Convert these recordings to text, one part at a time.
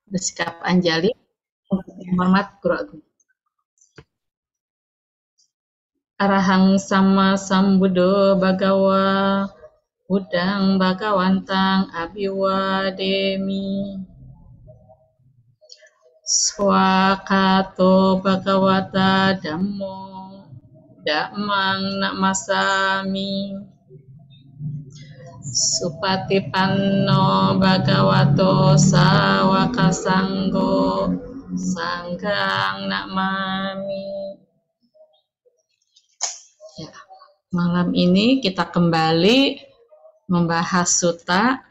bersikap anjali untuk menghormat guru agung. Arahang sama sambuddho bhagawa Buddhang bhagawantang abiwademi. Swakato bhagawata dhammo dhammang namasami. Supatipanno bhagavato sawaka sanggo sanggang namami. Ya, malam ini kita kembali membahas sutta.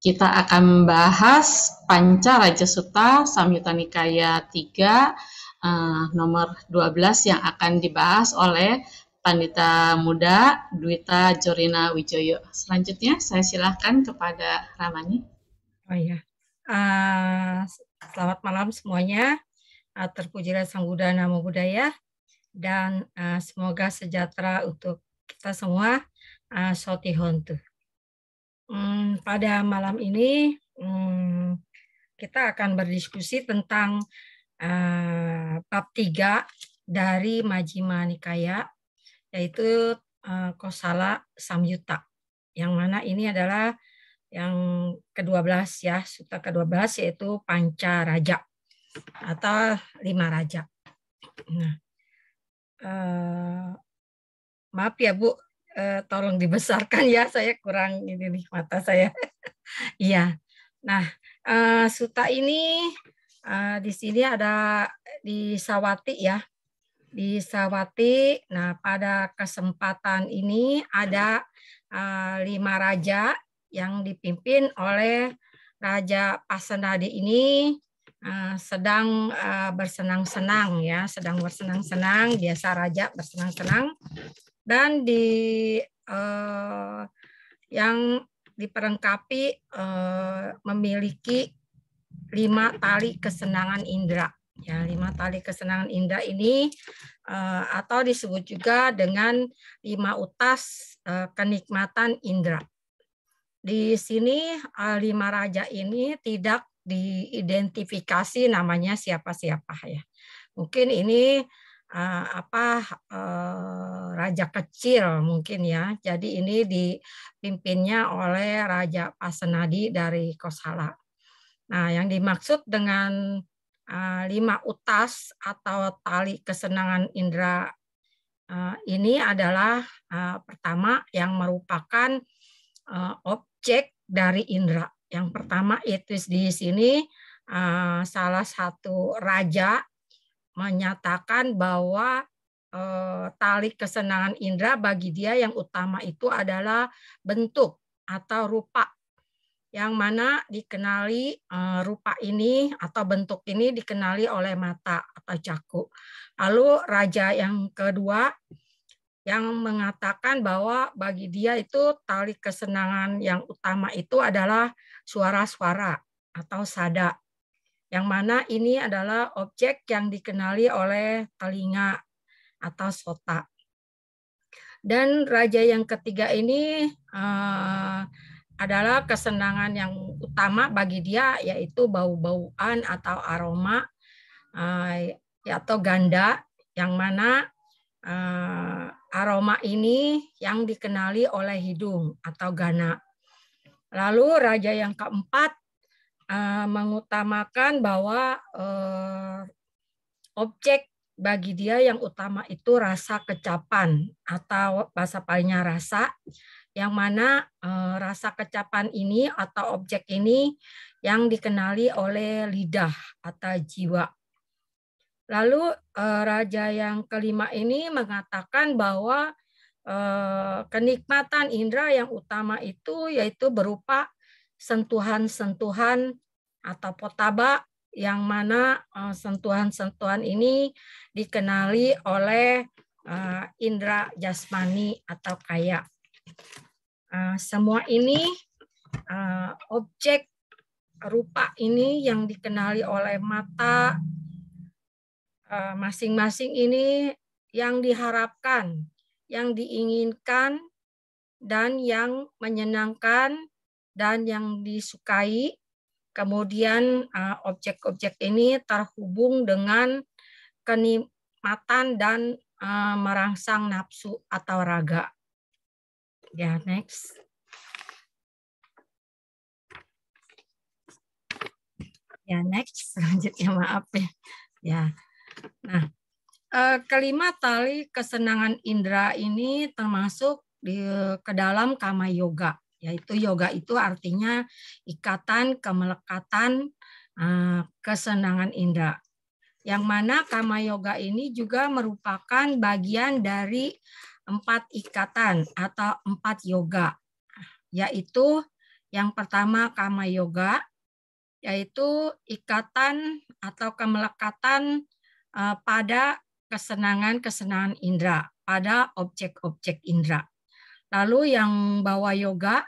Kita akan membahas Pancaraja Sutta Samyutta Nikaya 3 nomor 12 yang akan dibahas oleh Pandita Muda Dwita Jorina Wijoyo. Selanjutnya saya silahkan kepada Ramani. Oh ya, selamat malam semuanya. Terpujilah Sang Buddha, Namo Buddhaya, dan semoga sejahtera untuk kita semua. Soti Hontu. Pada malam ini kita akan berdiskusi tentang bab 3 dari Majjhima Nikaya, yaitu Kosala Samyutta, yang mana ini adalah yang ke-12 ya, sutta ke-12, yaitu Pancaraja atau 5 raja. Nah, maaf ya Bu, tolong dibesarkan ya, saya kurang ini nih mata saya. Iya. Nah, sutta ini di sini ada di Sawati ya. Di Sawati. Nah, pada kesempatan ini ada 5 raja yang dipimpin oleh Raja Pasenadi ini sedang bersenang-senang ya, sedang bersenang-senang, biasa raja bersenang-senang, dan yang diperlengkapi memiliki 5 tali kesenangan indera. Ya, 5 tali kesenangan indera ini atau disebut juga dengan 5 utas kenikmatan indera. Di sini 5 raja ini tidak diidentifikasi namanya siapa-siapa ya. Mungkin ini raja kecil mungkin ya. Jadi ini dipimpinnya oleh Raja Pasenadi dari Kosala. Nah, yang dimaksud dengan 5 utas atau tali kesenangan indera ini adalah pertama yang merupakan objek dari indera. Yang pertama itu di sini salah satu raja menyatakan bahwa tali kesenangan indera bagi dia yang utama itu adalah bentuk atau rupa, yang mana dikenali rupa ini atau bentuk ini dikenali oleh mata atau caku. Lalu raja yang kedua yang mengatakan bahwa bagi dia itu tali kesenangan yang utama itu adalah suara-suara atau sada, yang mana ini adalah objek yang dikenali oleh telinga atau sota. Dan raja yang ketiga ini adalah kesenangan yang utama bagi dia, yaitu bau-bauan atau aroma atau ganda, yang mana aroma ini yang dikenali oleh hidung atau gana. Lalu raja yang keempat mengutamakan bahwa objek bagi dia yang utama itu rasa kecapan atau bahasa palingnya rasa, yang mana rasa kecapan ini atau objek ini yang dikenali oleh lidah atau jiwa. Lalu raja yang kelima ini mengatakan bahwa kenikmatan indera yang utama itu yaitu berupa sentuhan-sentuhan atau potaba, yang mana sentuhan-sentuhan ini dikenali oleh indera jasmani atau kaya. Semua ini objek rupa ini yang dikenali oleh mata masing-masing ini yang diharapkan, yang diinginkan, dan yang menyenangkan dan yang disukai. Kemudian objek-objek ini terhubung dengan kenikmatan dan merangsang nafsu atau raga. Ya, next. Ya, next. Selanjutnya maaf ya. Ya. Nah, kelima tali kesenangan indera ini termasuk ke dalam kama yoga. Yaitu yoga itu artinya ikatan, kemelekatan, kesenangan indera. Yang mana kama yoga ini juga merupakan bagian dari 4 ikatan atau 4 yoga. Yaitu yang pertama kama yoga, yaitu ikatan atau kemelekatan pada kesenangan-kesenangan indera, pada objek-objek indera. Lalu yang bawa yoga,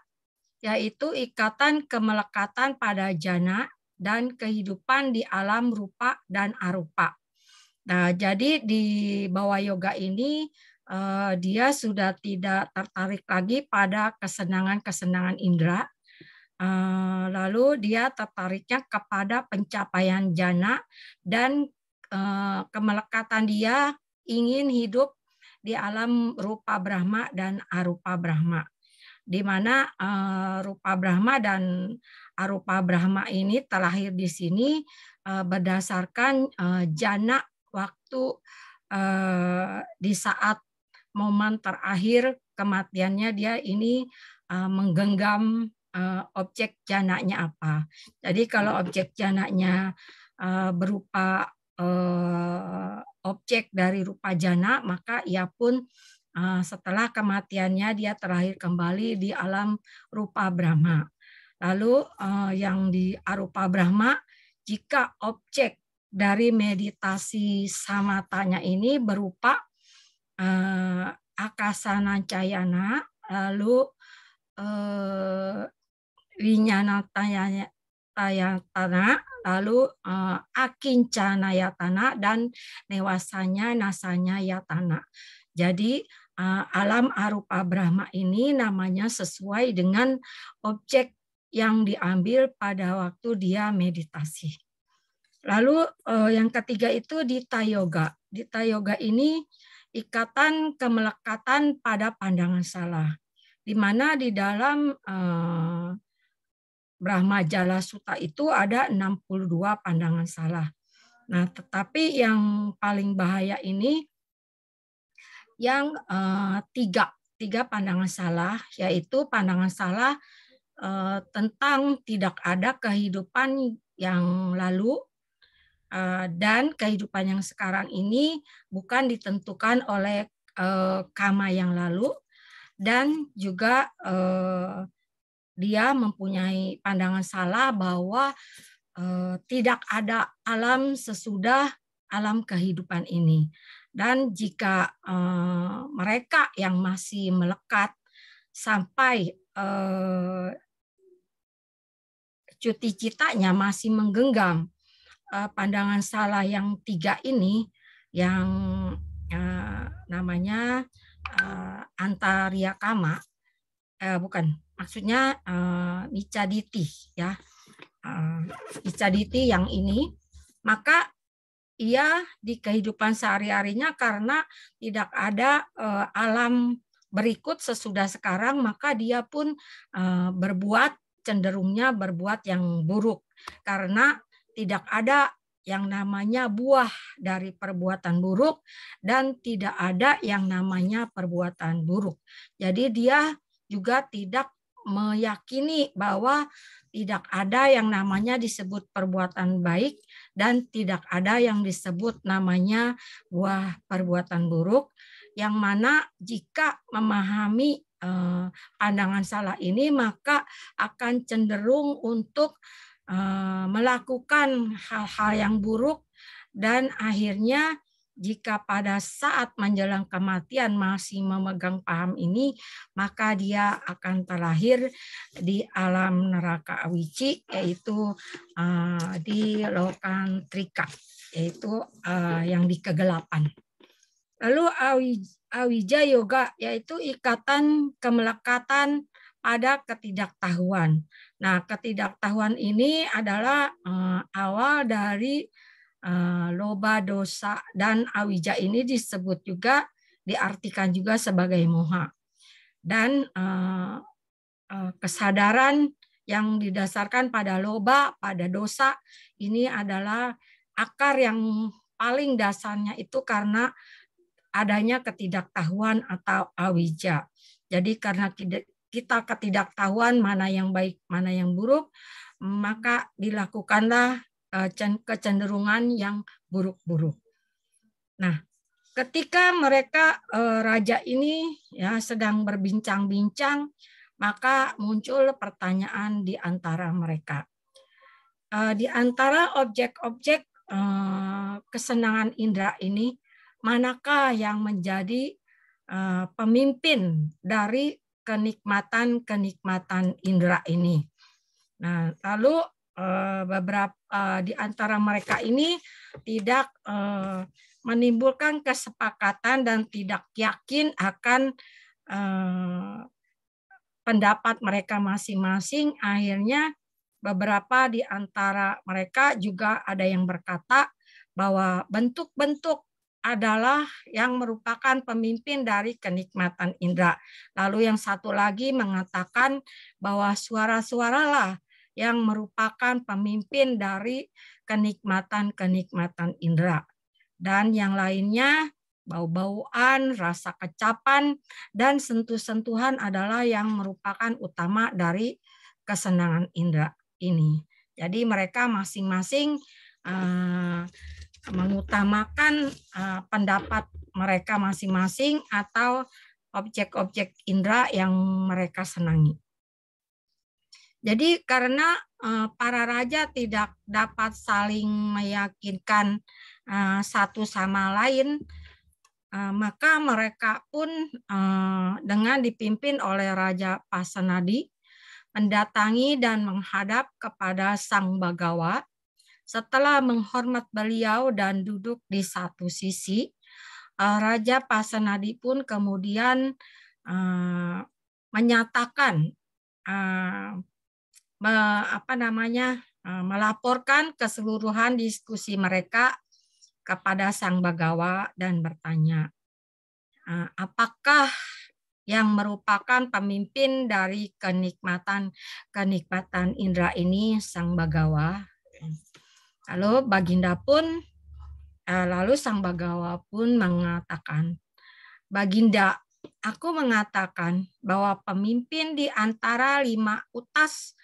yaitu ikatan kemelekatan pada jana dan kehidupan di alam rupa dan arupa. Nah, jadi di bawah yoga ini dia sudah tidak tertarik lagi pada kesenangan-kesenangan indera. Lalu dia tertariknya kepada pencapaian jana dan kemelekatan dia ingin hidup di alam rupa Brahma dan arupa Brahma, di mana rupa Brahma dan arupa Brahma ini terlahir di sini berdasarkan jana waktu di saat momen terakhir kematiannya dia ini menggenggam objek jananya apa. Jadi kalau objek jananya berupa objek dari rupa jana, maka ia pun setelah kematiannya dia terlahir kembali di alam rupa Brahma. Lalu yang di arupa Brahma, jika objek dari meditasi samatanya ini berupa akasana cayana, lalu winyana tayatana, lalu akincana yatana, dan newasanya nasanya yatana. Jadi alam arupa Brahma ini namanya sesuai dengan objek yang diambil pada waktu dia meditasi. Lalu yang ketiga itu Dita Yoga. Dita Yoga ini ikatan kemelekatan pada pandangan salah, di mana di dalam Brahma Jala Sutta itu ada 62 pandangan salah. Nah, tetapi yang paling bahaya ini yang tiga pandangan salah, yaitu pandangan salah tentang tidak ada kehidupan yang lalu dan kehidupan yang sekarang ini bukan ditentukan oleh kama yang lalu, dan juga dia mempunyai pandangan salah bahwa tidak ada alam sesudah alam kehidupan ini. Dan jika mereka yang masih melekat sampai cuti citanya masih menggenggam pandangan salah yang tiga ini, yang namanya antarya kama, bukan, maksudnya Nicaditi ya, Nicaditi yang ini, maka ia di kehidupan sehari-harinya karena tidak ada alam berikut sesudah sekarang, maka dia pun cenderungnya berbuat yang buruk karena tidak ada yang namanya buah dari perbuatan buruk dan tidak ada yang namanya perbuatan buruk. Jadi dia juga tidak meyakini bahwa tidak ada yang namanya disebut perbuatan baik dan tidak ada yang disebut namanya buah perbuatan buruk, yang mana jika memahami pandangan salah ini maka akan cenderung untuk melakukan hal-hal yang buruk, dan akhirnya jika pada saat menjelang kematian masih memegang paham ini, maka dia akan terlahir di alam neraka awici, yaitu di lokantrika, yaitu yang di kegelapan. Lalu awija yoga, yaitu ikatan kemelekatan pada ketidaktahuan. Nah, ketidaktahuan ini adalah awal dari loba, dosa, dan awija. Ini disebut juga, diartikan juga sebagai moha. Dan kesadaran yang didasarkan pada loba, pada dosa, ini adalah akar yang paling dasarnya itu karena adanya ketidaktahuan atau awija. Jadi karena kita ketidaktahuan mana yang baik, mana yang buruk, maka dilakukanlah kecenderungan yang buruk-buruk. Nah, ketika mereka raja ini ya sedang berbincang-bincang, maka muncul pertanyaan di antara mereka. Di antara objek-objek kesenangan indera ini, manakah yang menjadi pemimpin dari kenikmatan-kenikmatan indera ini? Nah, lalu beberapa di antara mereka ini tidak menimbulkan kesepakatan dan tidak yakin akan pendapat mereka masing-masing. Akhirnya beberapa di antara mereka juga ada yang berkata bahwa bentuk-bentuk adalah yang merupakan pemimpin dari kenikmatan indera. Lalu yang satu lagi mengatakan bahwa suara-suaralah yang merupakan pemimpin dari kenikmatan-kenikmatan indera. Dan yang lainnya, bau-bauan, rasa kecapan, dan sentuh-sentuhan adalah yang merupakan utama dari kesenangan indera ini. Jadi mereka masing-masing mengutamakan pendapat mereka masing-masing atau objek-objek indera yang mereka senangi. Jadi karena para raja tidak dapat saling meyakinkan satu sama lain, maka mereka pun dengan dipimpin oleh Raja Pasenadi mendatangi dan menghadap kepada Sang Bagawa. Setelah menghormat beliau dan duduk di satu sisi, Raja Pasenadi pun kemudian menyatakan melaporkan keseluruhan diskusi mereka kepada Sang Bagawa dan bertanya, apakah yang merupakan pemimpin dari kenikmatan indera ini Sang Bagawa? Lalu Sang Bagawa pun mengatakan, Baginda, aku mengatakan bahwa pemimpin di antara 5 utas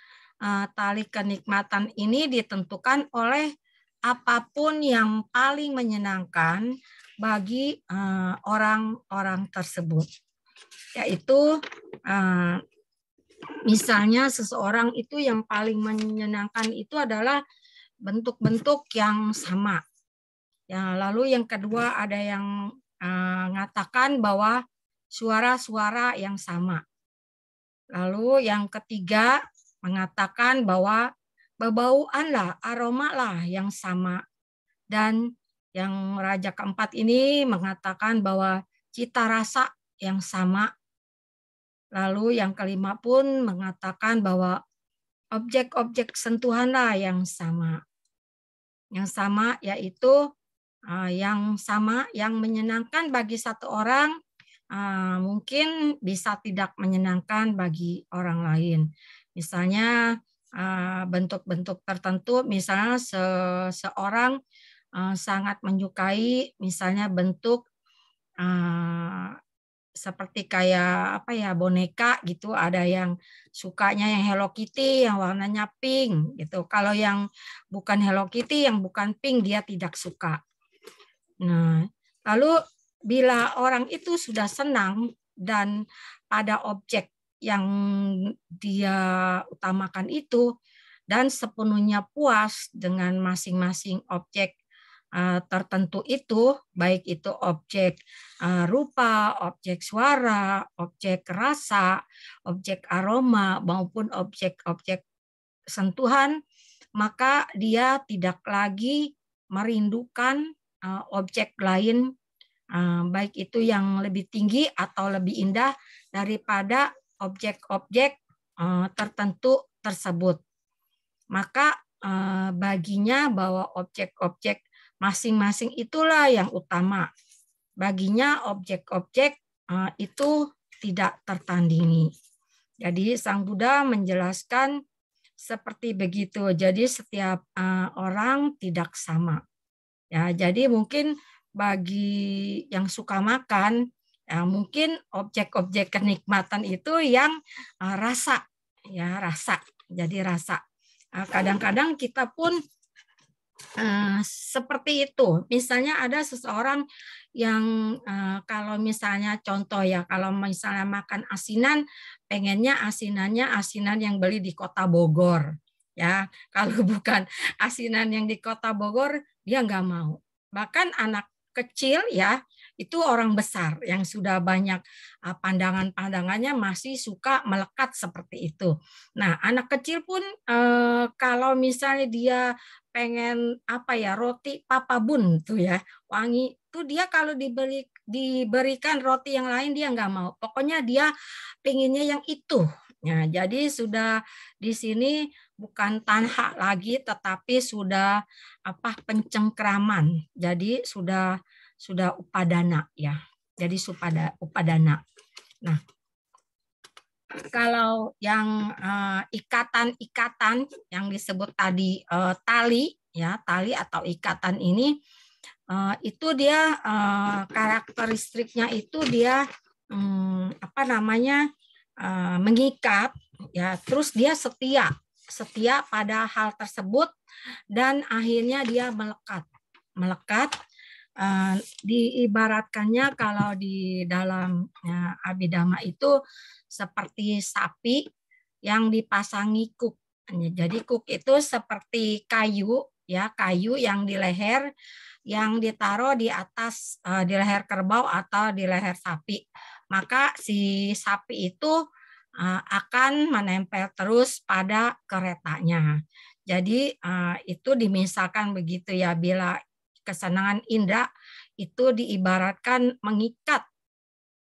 tali kenikmatan ini ditentukan oleh apapun yang paling menyenangkan bagi orang-orang tersebut. Yaitu misalnya seseorang itu yang paling menyenangkan itu adalah bentuk-bentuk yang sama. Ya, lalu yang kedua ada yang mengatakan bahwa suara-suara yang sama. Lalu yang ketiga mengatakan bahwa bebauan lah, aroma lah yang sama. Dan yang raja keempat ini mengatakan bahwa cita rasa yang sama. Lalu yang kelima pun mengatakan bahwa objek-objek sentuhan lah yang sama. Yang sama yaitu yang menyenangkan bagi satu orang mungkin bisa tidak menyenangkan bagi orang lain. Misalnya bentuk-bentuk tertentu, misalnya seseorang sangat menyukai misalnya bentuk seperti kayak boneka gitu, ada yang sukanya yang Hello Kitty yang warnanya pink gitu. Kalau yang bukan Hello Kitty yang bukan pink dia tidak suka. Nah, lalu bila orang itu sudah senang dan pada objek yang dia utamakan itu dan sepenuhnya puas dengan masing-masing objek tertentu itu, baik itu objek rupa, objek suara, objek rasa, objek aroma, maupun objek-objek sentuhan, maka dia tidak lagi merindukan objek lain, baik itu yang lebih tinggi atau lebih indah daripada objek-objek tertentu tersebut. Maka baginya bahwa objek-objek masing-masing itulah yang utama. Baginya objek-objek itu tidak tertandingi. Jadi Sang Buddha menjelaskan seperti begitu. Jadi setiap orang tidak sama. Ya, jadi mungkin bagi yang suka makan, ya mungkin objek-objek kenikmatan itu yang rasa, ya rasa. Jadi rasa. Kadang-kadang kita pun seperti itu. Misalnya ada seseorang yang kalau misalnya contoh ya, kalau misalnya makan asinan, pengennya asinannya asinan yang beli di Kota Bogor. Ya, kalau bukan asinan yang di Kota Bogor, dia nggak mau. Bahkan anak kecil ya, itu orang besar yang sudah banyak pandangan-pandangannya masih suka melekat seperti itu. Nah, anak kecil pun kalau misalnya dia pengen apa ya, roti Papa Bun tuh ya, wangi tuh, dia kalau diberikan roti yang lain dia nggak mau. Pokoknya dia pengennya yang itu. Nah, jadi sudah di sini bukan tanha lagi, tetapi sudah apa, pencengkraman. Jadi sudah upadana ya. Jadi upadana. Nah, kalau yang ikatan-ikatan yang disebut tadi tali ya, tali atau ikatan ini itu dia karakteristiknya itu dia apa namanya, mengikat ya, terus dia setia pada hal tersebut dan akhirnya dia melekat. Diibaratkannya kalau di dalam Abhidhamma itu seperti sapi yang dipasangi kuk. Jadi kuk itu seperti kayu ya, kayu yang di leher, yang ditaruh di atas di leher kerbau atau di leher sapi. Maka si sapi itu akan menempel terus pada keretanya. Jadi itu dimisalkan begitu ya, bila kesenangan indera itu diibaratkan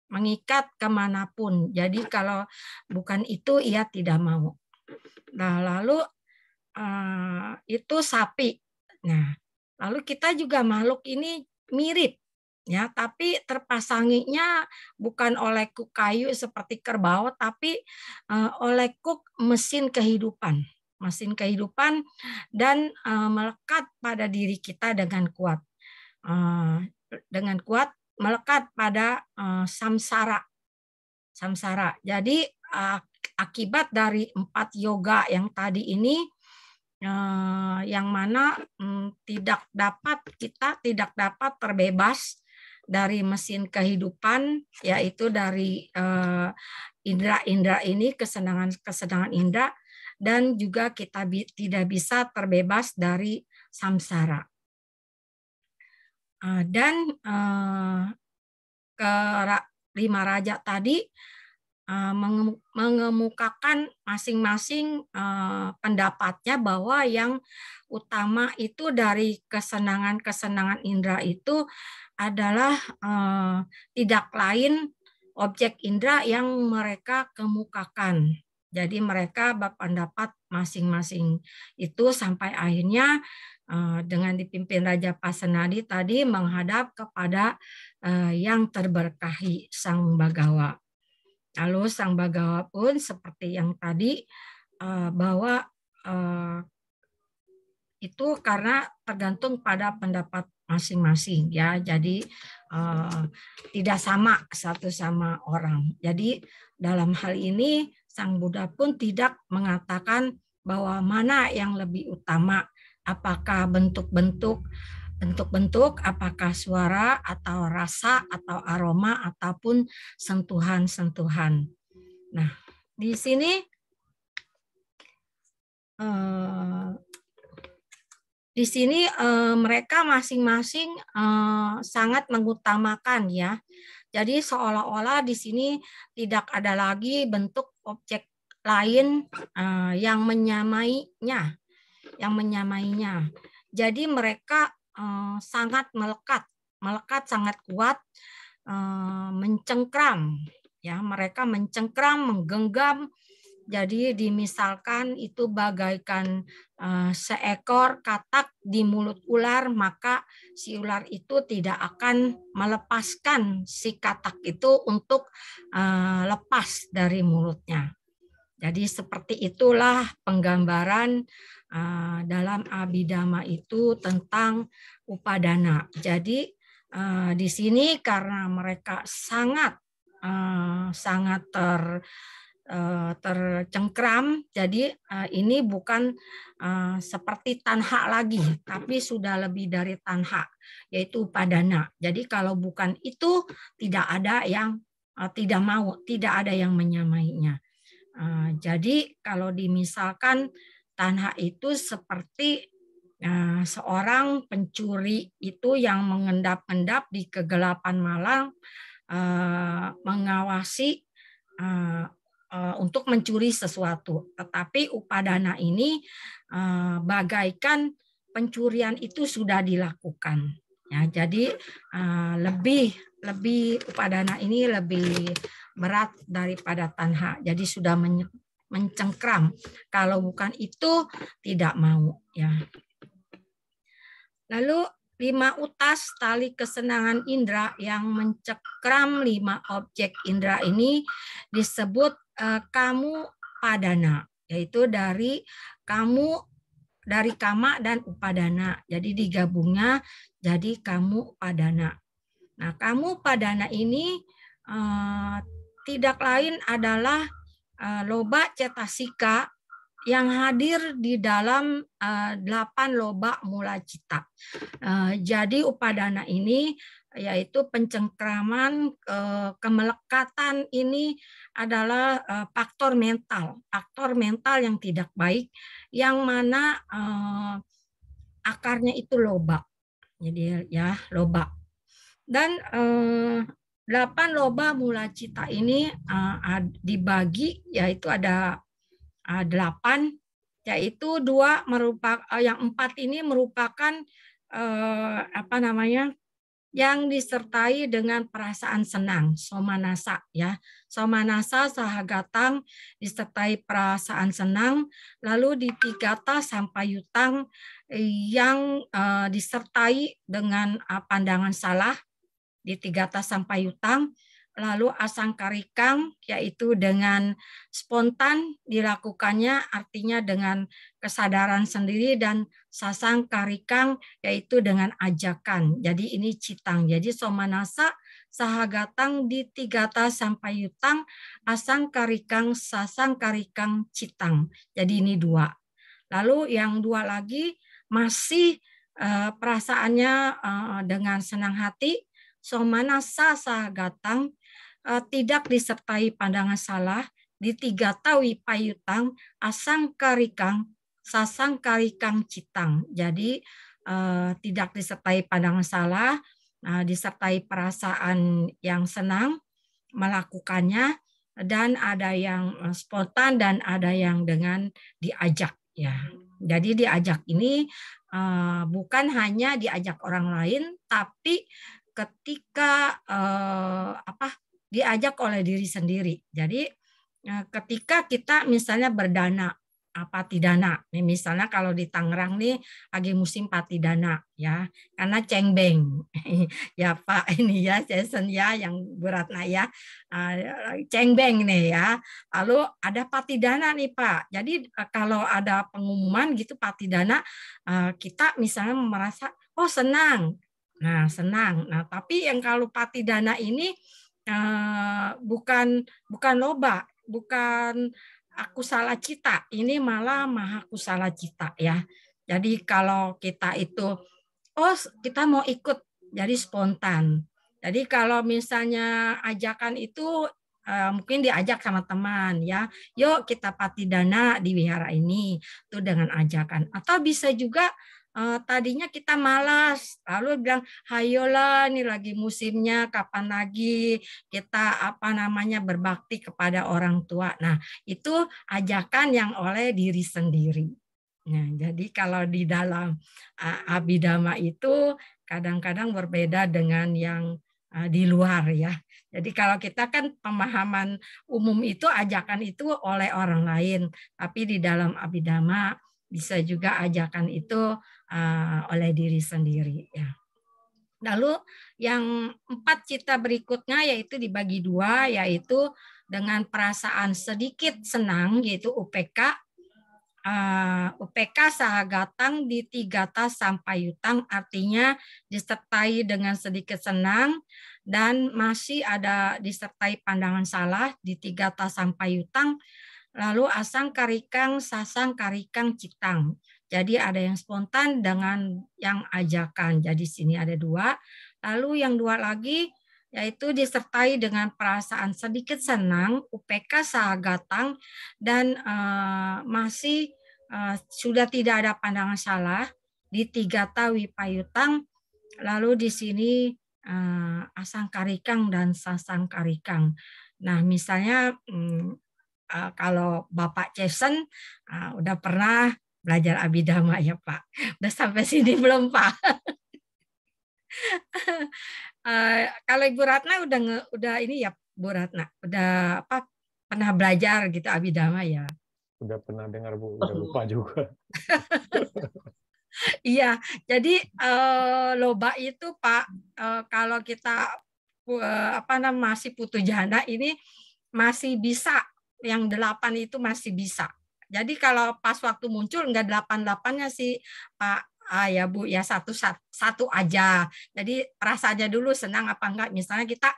mengikat kemanapun. Jadi kalau bukan itu ia tidak mau. Nah, lalu itu sapi. Nah, lalu kita juga makhluk ini mirip ya, tapi terpasanginya bukan oleh kuk kayu seperti kerbau, tapi oleh kuk mesin kehidupan. Mesin kehidupan dan melekat pada diri kita dengan kuat. Melekat pada samsara. Jadi akibat dari 4 yoga yang tadi ini, yang mana kita tidak dapat terbebas dari mesin kehidupan, yaitu dari indera-indera ini, kesenangan indera, dan juga kita tidak bisa terbebas dari samsara. Dan kelima raja tadi mengemukakan masing-masing pendapatnya bahwa yang utama itu dari kesenangan indera itu adalah tidak lain objek indera yang mereka kemukakan. Jadi mereka berpendapat masing-masing itu sampai akhirnya dengan dipimpin Raja Pasenadi tadi menghadap kepada yang terberkahi Sang Bagawa. Lalu Sang Bagawa pun seperti yang tadi bahwa itu karena tergantung pada pendapat masing-masing ya. Jadi tidak sama satu sama orang. Jadi dalam hal ini Sang Buddha pun tidak mengatakan bahwa mana yang lebih utama, apakah bentuk-bentuk, apakah suara atau rasa atau aroma ataupun sentuhan-sentuhan. Nah, di sini mereka masing-masing sangat mengutamakan ya. Jadi seolah-olah di sini tidak ada lagi bentuk objek lain yang menyamainya, Jadi mereka sangat melekat sangat kuat, mencengkram ya, mereka mencengkram, menggenggam Jadi dimisalkan itu bagaikan seekor katak di mulut ular, maka si ular itu tidak akan melepaskan si katak itu untuk lepas dari mulutnya. Jadi seperti itulah penggambaran dalam Abhidhamma itu tentang upadana. Jadi di sini karena mereka sangat tercengkram, jadi ini bukan seperti tanha lagi, tapi sudah lebih dari tanha, yaitu upadana. Jadi kalau bukan itu tidak ada yang tidak mau, tidak ada yang menyamainya. Jadi kalau dimisalkan tanha itu seperti seorang pencuri itu yang mengendap-endap di kegelapan malam, mengawasi untuk mencuri sesuatu. Tetapi upadana ini bagaikan pencurian itu sudah dilakukan. Ya, jadi lebih upadana ini lebih berat daripada tanha. Jadi sudah mencengkram. Kalau bukan itu tidak mau. Ya. Lalu 5 utas tali kesenangan indera yang mencengkram 5 objek indera ini disebut kamu padana, yaitu dari kamu, dari kama dan upadana. Jadi digabungnya jadi kamu padana. Nah, kamu padana ini tidak lain adalah loba cetasika yang hadir di dalam 8 loba mula cita. Jadi upadana ini yaitu pencengkraman kemelekatan ini adalah faktor mental yang tidak baik, yang mana akarnya itu loba. Jadi ya loba. Dan 8 loba mula cita ini dibagi, yaitu ada 8, yaitu 2 merupakan yang 4 ini merupakan yang disertai dengan perasaan senang, somanasa ya. Somanasa sahagatang disertai perasaan senang, lalu ditigata sampayutang yang disertai dengan pandangan salah, ditigata sampayutang. Lalu asangkarikang yaitu dengan spontan dilakukannya, artinya dengan kesadaran sendiri, dan sasangkarikang yaitu dengan ajakan. Jadi ini citang. Jadi somanasa sahagatang ditigata sampayutang, asangkarikang sasangkarikang citang. Jadi ini 2. Lalu yang 2 lagi masih perasaannya dengan senang hati, somanasa sahagatang tidak disertai pandangan salah, ditigata wipayutang, asangkarikang sasangkarikang citang. Jadi tidak disertai pandangan salah, disertai perasaan yang senang melakukannya, dan ada yang spontan dan ada yang dengan diajak ya. Jadi diajak ini bukan hanya diajak orang lain, tapi ketika diajak oleh diri sendiri. Jadi ketika kita misalnya berdana, patidana, nih misalnya kalau di Tangerang nih lagi musim patidana ya, karena cengbeng ya Pak ini ya Jason ya yang Buratna ya, cengbeng nih ya. Lalu ada patidana nih Pak. Jadi kalau ada pengumuman gitu patidana, kita misalnya merasa oh senang. Nah, senang. Nah, tapi yang kalau patidana ini bukan loba, bukan aku salah cita, ini malah maha kusala cita ya. Jadi kalau kita itu kita mau ikut, jadi spontan. Jadi kalau misalnya ajakan itu mungkin diajak sama teman ya, yuk kita patidana di wihara ini tuh dengan ajakan. Atau bisa juga tadinya kita malas, lalu bilang, hayolah ini lagi musimnya, kapan lagi kita berbakti kepada orang tua. Nah, itu ajakan yang oleh diri sendiri. Nah, jadi kalau di dalam Abhidhamma itu kadang-kadang berbeda dengan yang di luar ya. Jadi kalau kita kan pemahaman umum itu ajakan itu oleh orang lain, tapi di dalam Abhidhamma bisa juga ajakan itu oleh diri sendiri ya. Lalu yang 4 cita berikutnya yaitu dibagi 2, yaitu dengan perasaan sedikit senang yaitu UPK. UPK sahagatang di tigata sampayutang, artinya disertai dengan sedikit senang dan masih ada disertai pandangan salah di tigata sampayutang. Lalu asang karikang, sasang karikang, citang. Jadi ada yang spontan dengan yang ajakan. Jadi sini ada 2. Lalu yang 2 lagi yaitu disertai dengan perasaan sedikit senang, UPK sahagatang, dan masih sudah tidak ada pandangan salah di tigata wipayutang. Lalu di sini asang karikang dan sasang karikang. Nah, misalnya kalau Bapak Jason udah pernah belajar Abhidhamma ya Pak. Udah sampai sini belum Pak? Kalau Ibu Ratna udah ini ya Bu Ratna, udah apa pernah belajar gitu Abhidhamma ya? Udah pernah dengar Bu, udah lupa juga. Iya, jadi loba itu Pak, kalau kita masih putu jana ini masih bisa, yang 8 itu masih bisa. Jadi kalau pas waktu muncul enggak 8-8-nya sih Pak ya Bu ya, satu aja. Jadi rasa aja dulu senang apa enggak. Misalnya kita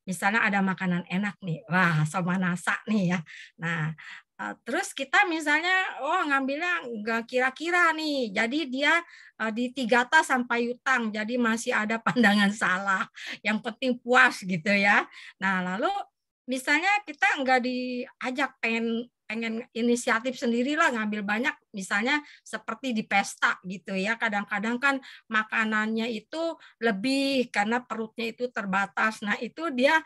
misalnya ada makanan enak nih, wah somanasa nih ya. Nah, terus kita misalnya ngambilnya enggak kira-kira nih, jadi dia di tigata sampai yutang, jadi masih ada pandangan salah. Yang penting puas gitu ya. Nah lalu misalnya kita enggak diajak pengen inisiatif sendirilah ngambil banyak, misalnya seperti di pesta gitu ya. Kadang-kadang kan makanannya itu lebih karena perutnya itu terbatas. Nah itu dia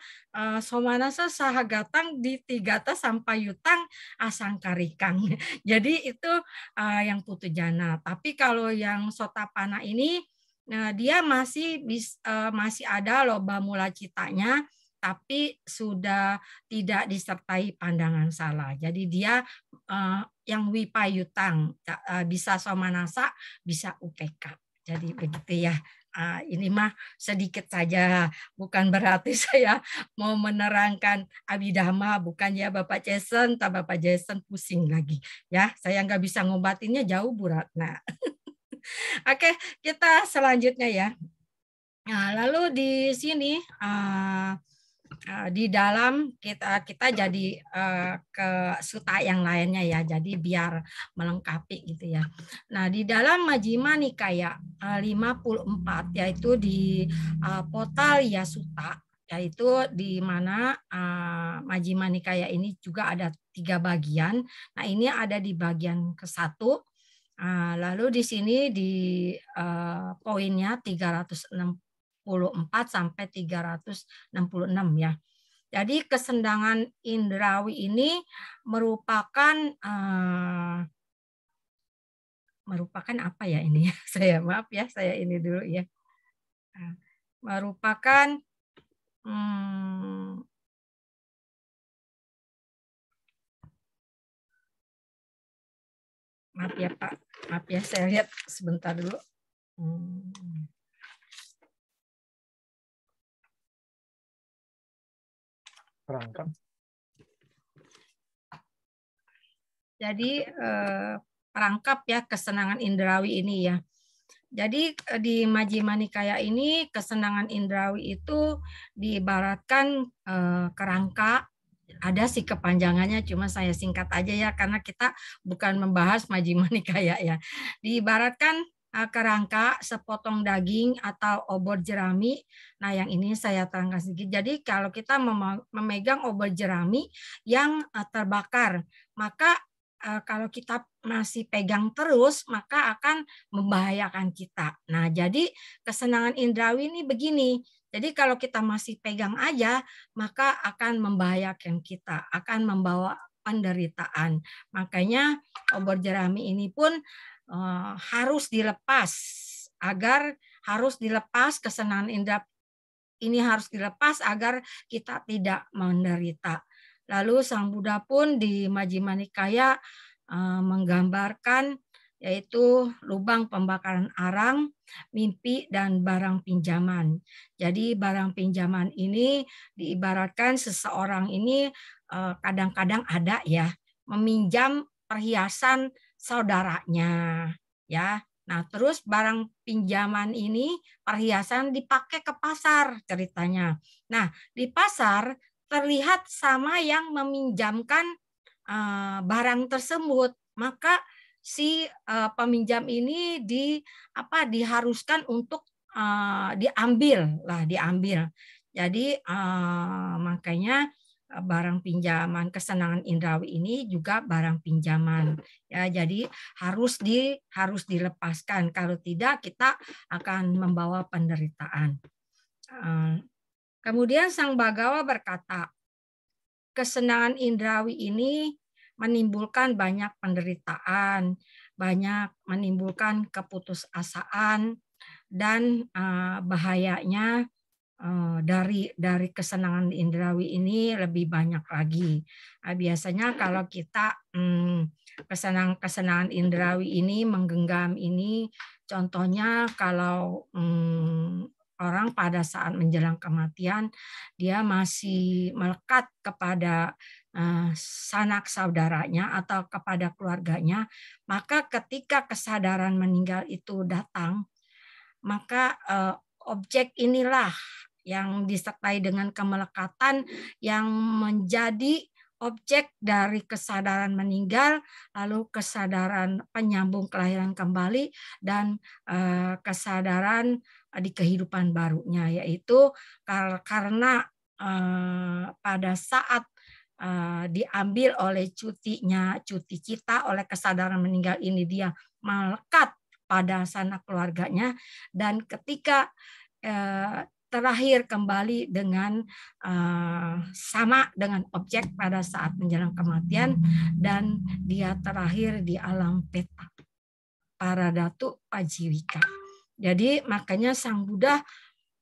somanasa sahagatang di tigata sampai yutang asangkarikang. Jadi itu yang putu jana. Tapi kalau yang sotapana ini dia masih ada loba mula citanya, tapi sudah tidak disertai pandangan salah. Jadi dia yang wipayutang, bisa somanasa, bisa UPK. Jadi begitu ya. Ini mah sedikit saja, bukan berarti saya mau menerangkan Abhidhamma, bukan ya Bapak Jason, Bapak Jason pusing lagi ya. Saya nggak bisa ngobatinnya jauh Bu Ratna. Oke, kita selanjutnya ya. Nah, lalu di sini di dalam kita jadi ke suta yang lainnya ya, jadi biar melengkapi gitu ya. Nah di dalam Majjhima Nikaya 54 yaitu di Potalya Sutta, yaitu di mana Majjhima Nikaya ini juga ada 3 bagian. Nah ini ada di bagian ke-1. Lalu di sini di poinnya 364 sampai 366 ya. Jadi kesendangan indrawi ini merupakan apa ya ini ya? Saya maaf ya, saya ini dulu ya. Merupakan maaf ya Pak, maaf ya saya lihat sebentar dulu. Perangkap. Jadi perangkap ya kesenangan indrawi ini ya. Jadi di Majjhima Nikaya ini kesenangan indrawi itu diibaratkan kerangka. Ada sih kepanjangannya, cuma saya singkat aja ya karena kita bukan membahas Majjhima Nikaya ya. Diibaratkan kerangka, sepotong daging atau obor jerami. Nah, yang ini saya terangkan sedikit. Jadi kalau kita memegang obor jerami yang terbakar, maka kalau kita masih pegang terus, maka akan membahayakan kita. Nah, jadi kesenangan indrawi ini begini. Jadi kalau kita masih pegang aja, maka akan membahayakan kita, akan membawa penderitaan. Makanya obor jerami ini pun harus dilepas, agar harus dilepas kesenangan indra ini harus dilepas agar kita tidak menderita. Lalu Sang Buddha pun di Majjhima Nikaya menggambarkan yaitu lubang pembakaran arang, mimpi, dan barang pinjaman. Jadi barang pinjaman ini diibaratkan seseorang ini kadang-kadang ada ya meminjam perhiasan saudaranya ya. Nah, terus barang pinjaman ini perhiasan dipakai ke pasar ceritanya. Nah, di pasar terlihat sama yang meminjamkan barang tersebut, maka si peminjam ini diharuskan untuk diambil. Jadi makanya barang pinjaman kesenangan indrawi ini juga barang pinjaman ya, jadi harus dilepaskan, kalau tidak kita akan membawa penderitaan. Kemudian Sang Bhagawa berkata, kesenangan indrawi ini menimbulkan banyak penderitaan, banyak menimbulkan keputusasaan, dan bahayanya dari kesenangan indrawi ini lebih banyak lagi. Biasanya kalau kita kesenangan indrawi ini menggenggam ini, contohnya kalau orang pada saat menjelang kematian dia masih melekat kepada sanak saudaranya atau kepada keluarganya, maka ketika kesadaran meninggal itu datang, maka objek inilah yang disertai dengan kemelekatan yang menjadi objek dari kesadaran meninggal, lalu kesadaran penyambung kelahiran kembali, dan kesadaran di kehidupan barunya, yaitu karena pada saat diambil oleh cuti kita oleh kesadaran meninggal ini, dia melekat pada sanak keluarganya, dan ketika terakhir kembali dengan sama dengan objek pada saat menjelang kematian, dan dia terakhir di alam peta para datu pajiwika. Jadi makanya Sang Buddha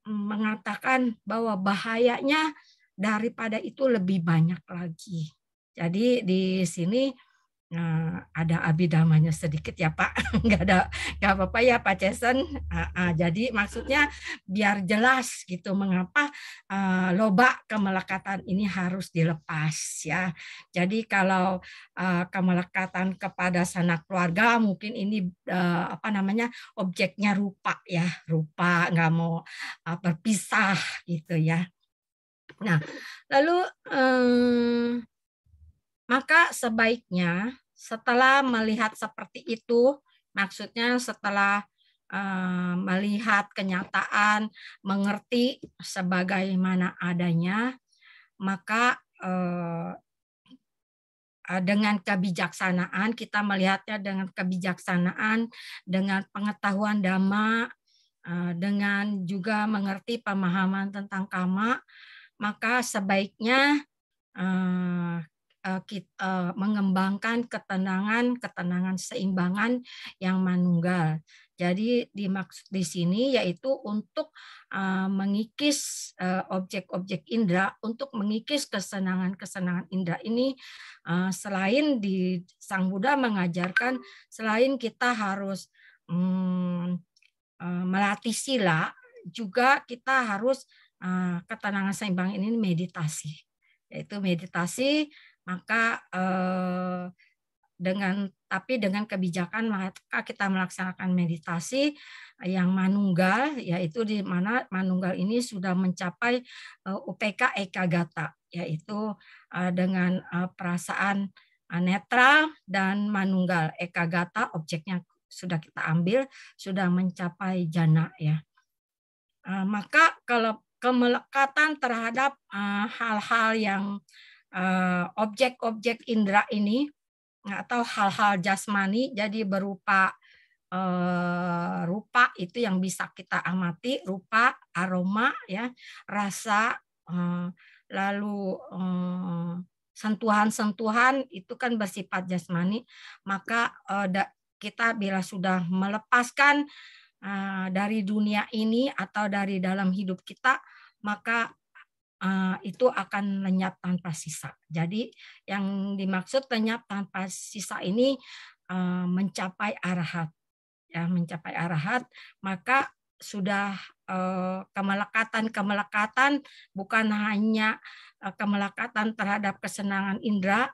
mengatakan bahwa bahayanya daripada itu lebih banyak lagi. Jadi di sini ada abidamanya sedikit ya Pak, nggak apa-apa ya Pak Jason. Jadi maksudnya biar jelas gitu mengapa loba kemelekatan ini harus dilepas ya. Jadi kalau kemelekatan kepada sanak keluarga mungkin ini objeknya rupa ya, rupa nggak mau berpisah gitu ya. Nah, lalu maka sebaiknya setelah melihat seperti itu, maksudnya setelah melihat kenyataan, mengerti sebagaimana adanya, maka dengan kebijaksanaan, kita melihatnya dengan kebijaksanaan, dengan pengetahuan Dhamma, dengan juga mengerti pemahaman tentang Kama, maka sebaiknya kita mengembangkan ketenangan seimbangan yang manunggal. Jadi dimaksud di sini yaitu untuk mengikis objek-objek indera, untuk mengikis kesenangan indera ini. Selain di Sang Buddha mengajarkan, selain kita harus melatih sila, juga kita harus ketenangan seimbang ini meditasi. Yaitu meditasi, maka dengan kebijakan maka kita melaksanakan meditasi yang manunggal, yaitu di mana manunggal ini sudah mencapai UPK ekagata, yaitu dengan perasaan netral dan manunggal. Ekagata objeknya sudah kita ambil, sudah mencapai jana ya. Maka kalau kemelekatan terhadap hal-hal yang objek-objek indera ini atau hal-hal jasmani, jadi berupa rupa itu yang bisa kita amati, rupa, aroma ya, rasa, lalu sentuhan-sentuhan itu kan bersifat jasmani. Maka kita bila sudah melepaskan dari dunia ini atau dari dalam hidup kita, maka itu akan lenyap tanpa sisa. Jadi yang dimaksud lenyap tanpa sisa ini mencapai arahat. Ya, mencapai arahat, maka sudah kemelekatan bukan hanya kemelekatan terhadap kesenangan indera,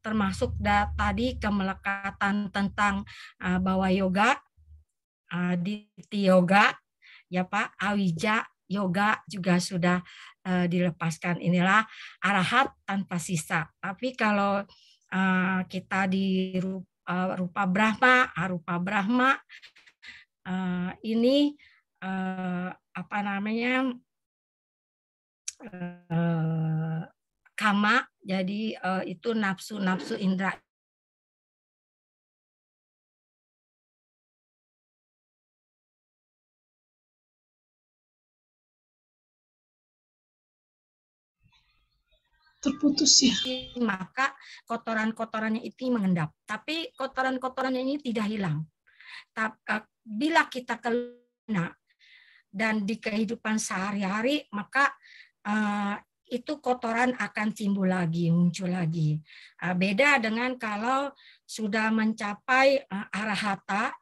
termasuk tadi kemelekatan tentang bawa yoga, diti yoga, ya Pak, awija yoga juga sudah dilepaskan. Inilah arahat tanpa sisa. Tapi kalau kita di rupa Brahma, arupa Brahma, ini apa namanya, kama, jadi itu nafsu indra. Terputus ya. Maka kotoran-kotorannya itu mengendap. Tapi kotoran-kotorannya ini tidak hilang. Bila kita kena dan di kehidupan sehari-hari, maka itu kotoran akan timbul lagi, muncul lagi. Beda dengan kalau sudah mencapai arahata,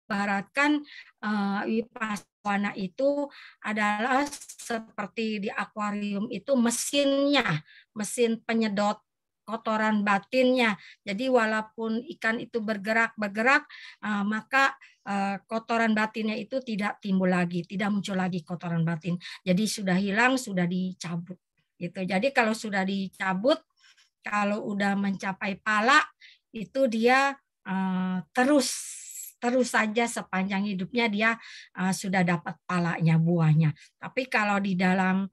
baratkan Vipassana itu adalah seperti di akuarium itu mesinnya, mesin penyedot kotoran batinnya. Jadi walaupun ikan itu bergerak, maka kotoran batinnya itu tidak timbul lagi, tidak muncul lagi kotoran batin. Jadi sudah hilang, sudah dicabut. Gitu. Jadi kalau sudah dicabut, kalau udah mencapai pala, itu dia terus saja sepanjang hidupnya dia sudah dapat palanya, buahnya. Tapi kalau di dalam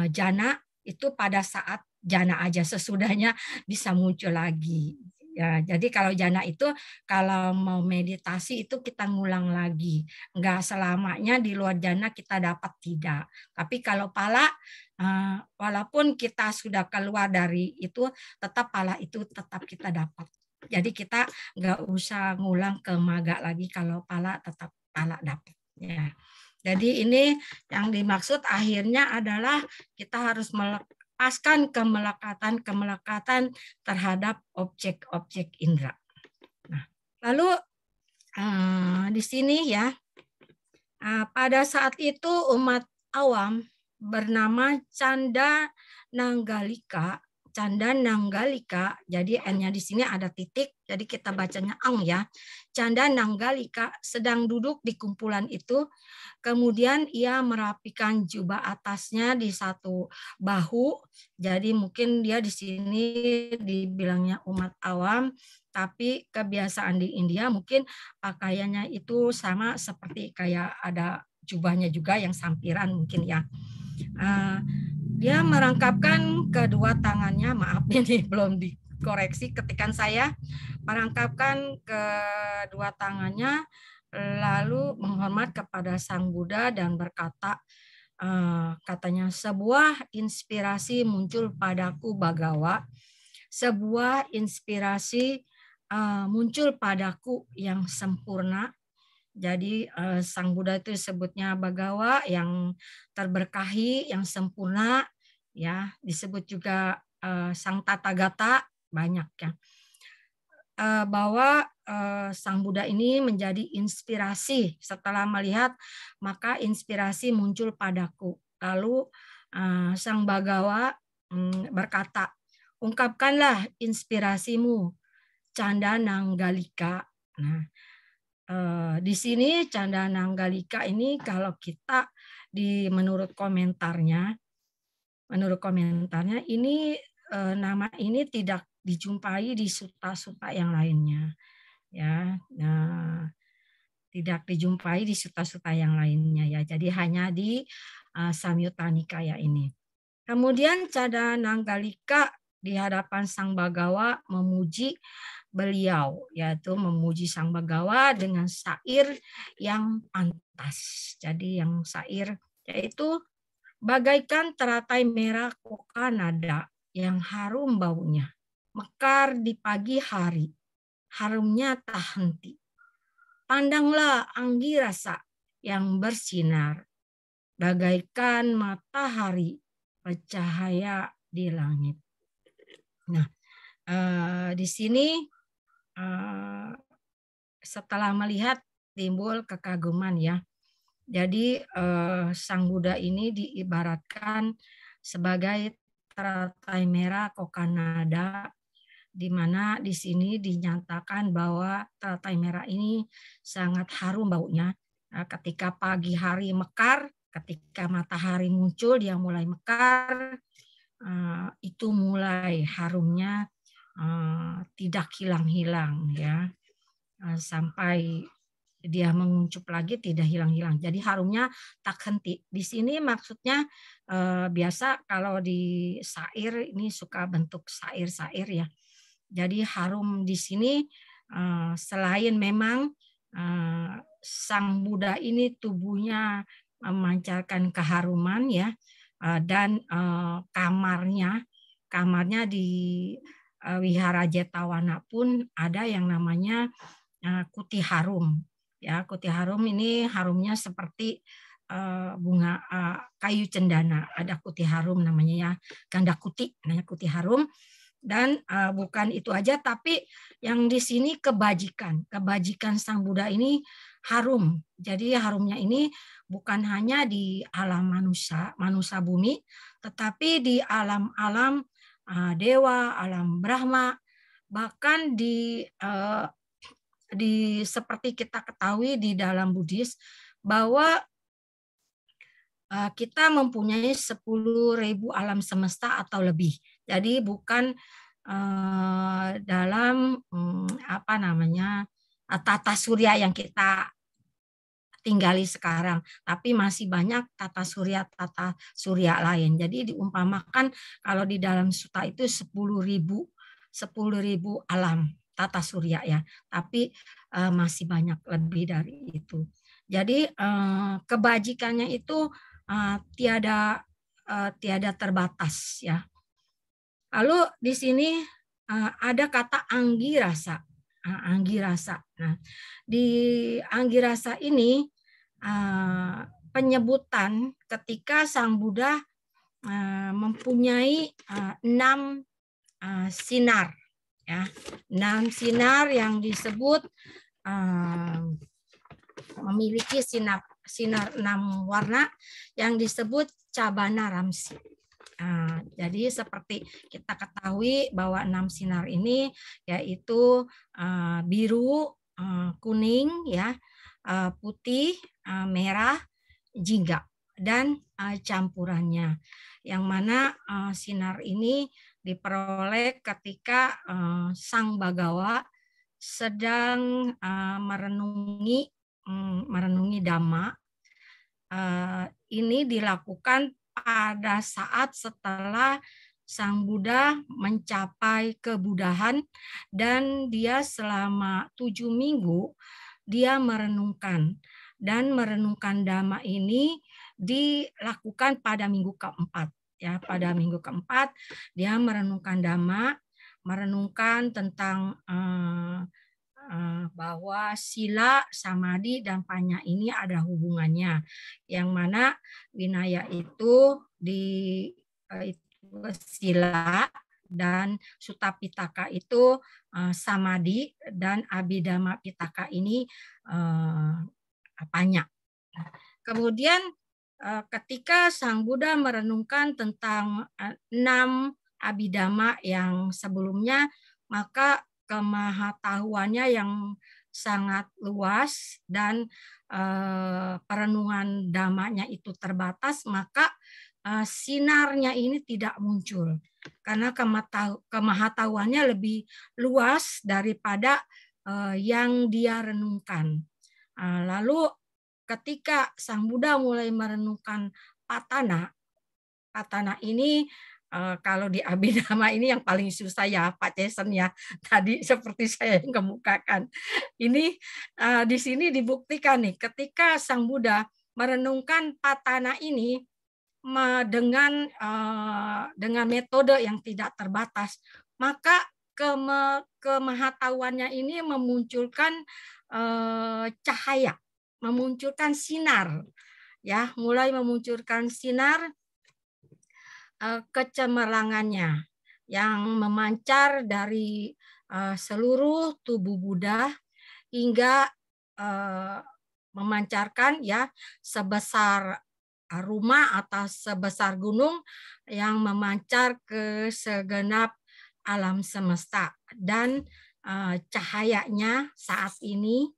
jana itu pada saat jana aja, sesudahnya bisa muncul lagi. Ya, jadi kalau jana itu kalau mau meditasi itu kita ngulang lagi. Enggak selamanya di luar jana kita dapat, tidak. Tapi kalau pala, walaupun kita sudah keluar dari itu, tetap pala itu tetap kita dapat. Jadi kita nggak usah ngulang ke maga lagi, kalau pala tetap pala dapat. Ya. Jadi ini yang dimaksud akhirnya adalah kita harus melepaskan kemelekatan terhadap objek-objek indera. Nah, lalu di sini ya, pada saat itu umat awam bernama Canda Nanggalika. Canda Nanggalika, jadi N-nya di sini ada titik, jadi kita bacanya ang ya. Canda Nanggalika sedang duduk di kumpulan itu, kemudian ia merapikan jubah atasnya di satu bahu, jadi mungkin dia di sini dibilangnya umat awam, tapi kebiasaan di India mungkin pakaiannya itu sama seperti kayak ada jubahnya juga yang sampiran mungkin ya. Dia merangkapkan kedua tangannya, maaf ini belum dikoreksi ketikan saya, merangkapkan kedua tangannya lalu menghormat kepada Sang Buddha dan berkata, katanya, sebuah inspirasi muncul padaku Bagawa, sebuah inspirasi muncul padaku yang sempurna. Jadi Sang Buddha itu disebutnya Bagawa, yang terberkahi, yang sempurna, ya, disebut juga Sang Tathagata, banyak ya. Bahwa Sang Buddha ini menjadi inspirasi. Setelah melihat, maka inspirasi muncul padaku. Lalu Sang Bagawa berkata, ungkapkanlah inspirasimu, Canda Nanggalika. Nah, di sini Canda Nanggalika ini kalau kita menurut komentarnya ini nama ini tidak dijumpai di suta-suta yang lainnya, ya. Nah, tidak dijumpai di suta-suta yang lainnya ya. Jadi hanya di Samyutta Nikaya ini. Kemudian Canda Nanggalika di hadapan Sang Bagawa memuji beliau, yaitu memuji Sang Bagawa dengan syair yang pantas. Jadi yang syair yaitu bagaikan teratai merah koka nada yang harum baunya, mekar di pagi hari, harumnya tak henti. Pandanglah Anggirasa, yang bersinar bagaikan matahari bercahaya di langit. Nah, di sini setelah melihat timbul kekaguman ya. Jadi Sang Buddha ini diibaratkan sebagai teratai merah kokanada, di mana di sini dinyatakan bahwa teratai merah ini sangat harum baunya. Ketika pagi hari mekar, ketika matahari muncul dia mulai mekar, itu mulai harumnya tidak hilang-hilang ya, sampai dia menguncup lagi tidak hilang-hilang. Jadi harumnya tak henti. Di sini maksudnya biasa kalau di syair ini suka bentuk syair-syair ya. Jadi harum di sini selain memang Sang Buddha ini tubuhnya memancarkan keharuman ya, dan kamarnya di Wihara Jetawana pun ada yang namanya kuti harum. Ya, kuti harum ini harumnya seperti bunga kayu cendana. Ada kuti harum namanya ya, ganda kuti, namanya kuti harum. Dan bukan itu aja, tapi yang di sini kebajikan Sang Buddha ini harum. Jadi harumnya ini bukan hanya di alam manusia bumi, tetapi di alam-alam dewa, alam Brahma, bahkan di seperti kita ketahui di dalam Buddhis bahwa kita mempunyai 10.000 alam semesta atau lebih. Jadi bukan dalam apa namanya tata surya yang kita tinggali sekarang, tapi masih banyak tata surya lain. Jadi diumpamakan kalau di dalam sutta itu 10.000 alam tata surya ya, tapi masih banyak lebih dari itu. Jadi kebajikannya itu tiada terbatas ya. Lalu di sini ada kata anggirasa. Anggirasa. Nah, di anggirasa ini penyebutan ketika Sang Buddha mempunyai 6 sinar. Ya, 6 sinar yang disebut memiliki sinar 6 warna yang disebut cabana ramsi. Jadi seperti kita ketahui bahwa 6 sinar ini yaitu biru, kuning, ya, putih, merah, jingga, dan campurannya. Yang mana sinar ini diperoleh ketika Sang Bagawa sedang merenungi Dhamma. Ini dilakukan pada saat setelah Sang Buddha mencapai kebudahan dan dia selama 7 minggu dia merenungkan, dan merenungkan Dhamma ini dilakukan pada minggu keempat. Ya, pada minggu keempat dia merenungkan Dhamma, merenungkan tentang bahwa sila, samadhi, dan panya ini ada hubungannya. Yang mana Vinaya itu di sila, dan Sutta Pitaka itu samadhi, dan Abhidhamma Pitaka ini panya. Kemudian ketika Sang Buddha merenungkan tentang 6 abhidhamma yang sebelumnya, maka kemahatahuannya yang sangat luas dan perenungan dhammanya itu terbatas, maka sinarnya ini tidak muncul karena kemahatahuannya lebih luas daripada yang dia renungkan. Lalu ketika Sang Buddha mulai merenungkan patana ini kalau di Abhidhamma ini yang paling susah ya Pak Jason ya, tadi seperti saya yang kemukakan. Ini di sini dibuktikan nih, ketika Sang Buddha merenungkan patana ini dengan metode yang tidak terbatas, maka kemahatahuannya ini memunculkan cahaya, memunculkan sinar, ya, mulai memunculkan sinar kecemerlangannya yang memancar dari seluruh tubuh Buddha hingga memancarkan ya sebesar rumah atau sebesar gunung yang memancar ke segenap alam semesta, dan cahayanya saat ini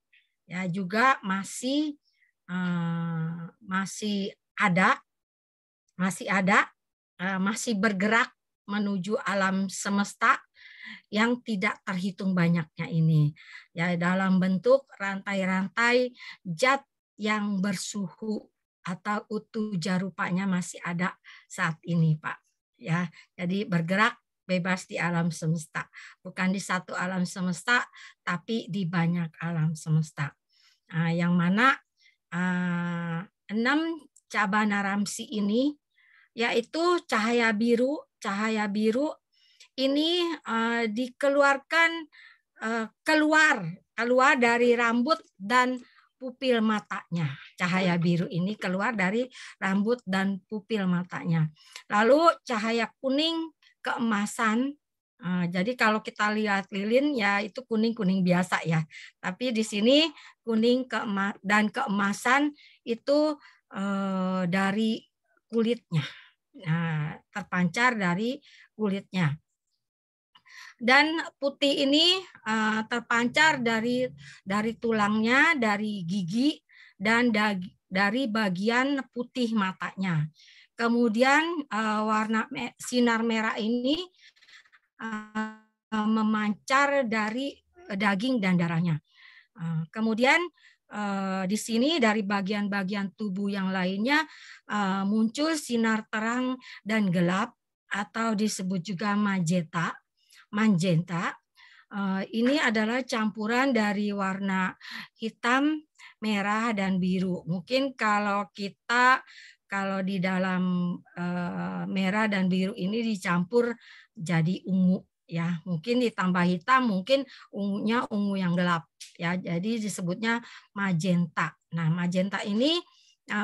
ya juga masih ada, masih bergerak menuju alam semesta yang tidak terhitung banyaknya ini, ya, dalam bentuk rantai-rantai zat yang bersuhu atau utuja rupanya masih ada saat ini, Pak. Ya, jadi bergerak bebas di alam semesta, bukan di satu alam semesta, tapi di banyak alam semesta. Yang mana 6 cabana ramsi ini, yaitu cahaya biru. Cahaya biru ini dikeluarkan keluar dari rambut dan pupil matanya. Cahaya biru ini keluar dari rambut dan pupil matanya. Lalu cahaya kuning keemasan. Jadi kalau kita lihat lilin ya itu kuning-kuning biasa ya. Tapi di sini kuning dan keemasan itu dari kulitnya. Terpancar dari kulitnya. Dan putih ini terpancar dari tulangnya, dari gigi, dan dari bagian putih matanya. Kemudian warna sinar merah ini memancar dari daging dan darahnya. Kemudian di sini dari bagian-bagian tubuh yang lainnya muncul sinar terang dan gelap atau disebut juga magenta. Ini adalah campuran dari warna hitam, merah, dan biru. Mungkin kalau di dalam merah dan biru ini dicampur jadi ungu, ya, mungkin ditambah hitam, mungkin ungunya ungu yang gelap, ya, jadi disebutnya magenta. Nah, magenta ini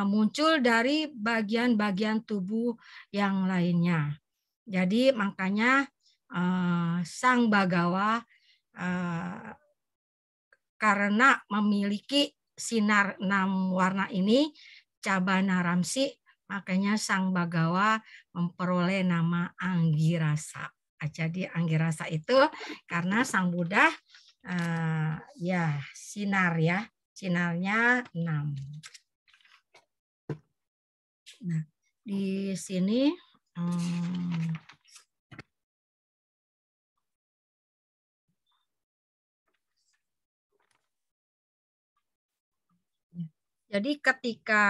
muncul dari bagian-bagian tubuh yang lainnya. Jadi makanya Sang Bagawa karena memiliki sinar 6 warna ini, cabana ramsi, makanya Sang Bagawa memperoleh nama Anggirasa. Jadi Anggirasa itu karena Sang Buddha ya sinarnya 6. Nah, di sini jadi ketika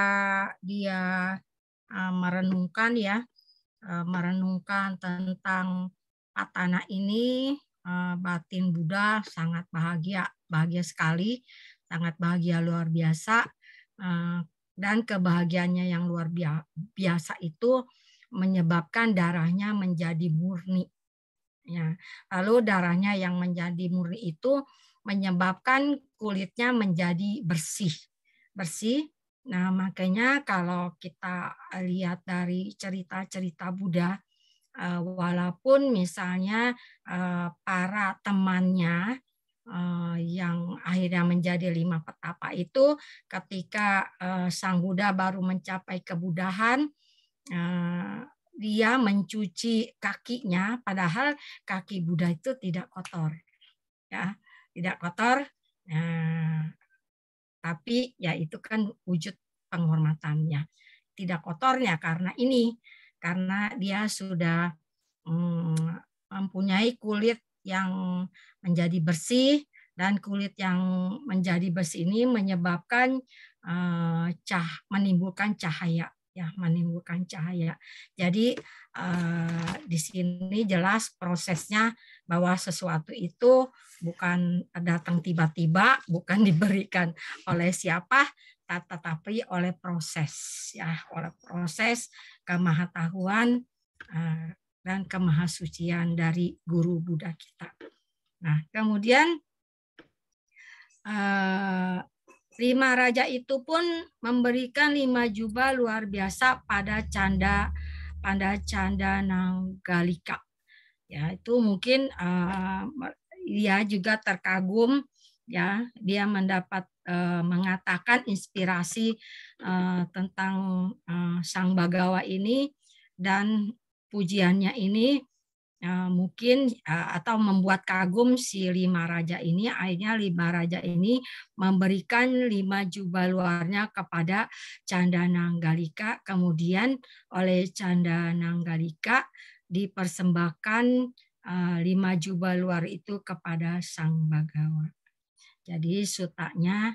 dia merenungkan tentang Patana ini, batin Buddha sangat bahagia sekali, sangat bahagia luar biasa, dan kebahagiaannya yang luar biasa itu menyebabkan darahnya menjadi murni. Ya, lalu darahnya yang menjadi murni itu menyebabkan kulitnya menjadi bersih. Nah, makanya kalau kita lihat dari cerita-cerita Buddha, walaupun misalnya para temannya yang akhirnya menjadi 5 petapa itu, ketika Sang Buddha baru mencapai kebudahan, dia mencuci kakinya, padahal kaki Buddha itu tidak kotor, ya, tidak kotor. Tapi ya itu kan wujud penghormatannya. Tidak kotornya karena dia sudah mempunyai kulit yang menjadi bersih, dan kulit yang menjadi bersih ini menyebabkan menimbulkan cahaya, ya, menimbulkan cahaya. Jadi di sini jelas prosesnya bahwa sesuatu itu bukan datang tiba-tiba, bukan diberikan oleh siapa, tetapi oleh proses, ya, oleh proses kemahatauan dan kemahasucian dari guru Buddha kita. Nah, kemudian 5 raja itu pun memberikan 5 jubah luar biasa pada Canda Nanggalika. Ya, itu mungkin dia juga terkagum, ya, dia mendapat mengatakan inspirasi tentang Sang Bagawa ini, dan pujiannya ini mungkin atau membuat kagum si 5 raja ini. Akhirnya 5 raja ini memberikan 5 jubah luarnya kepada Canda Nanggalika. Kemudian oleh Canda Nanggalika dipersembahkan 5 jubah luar itu kepada Sang Bagawa. Jadi sutanya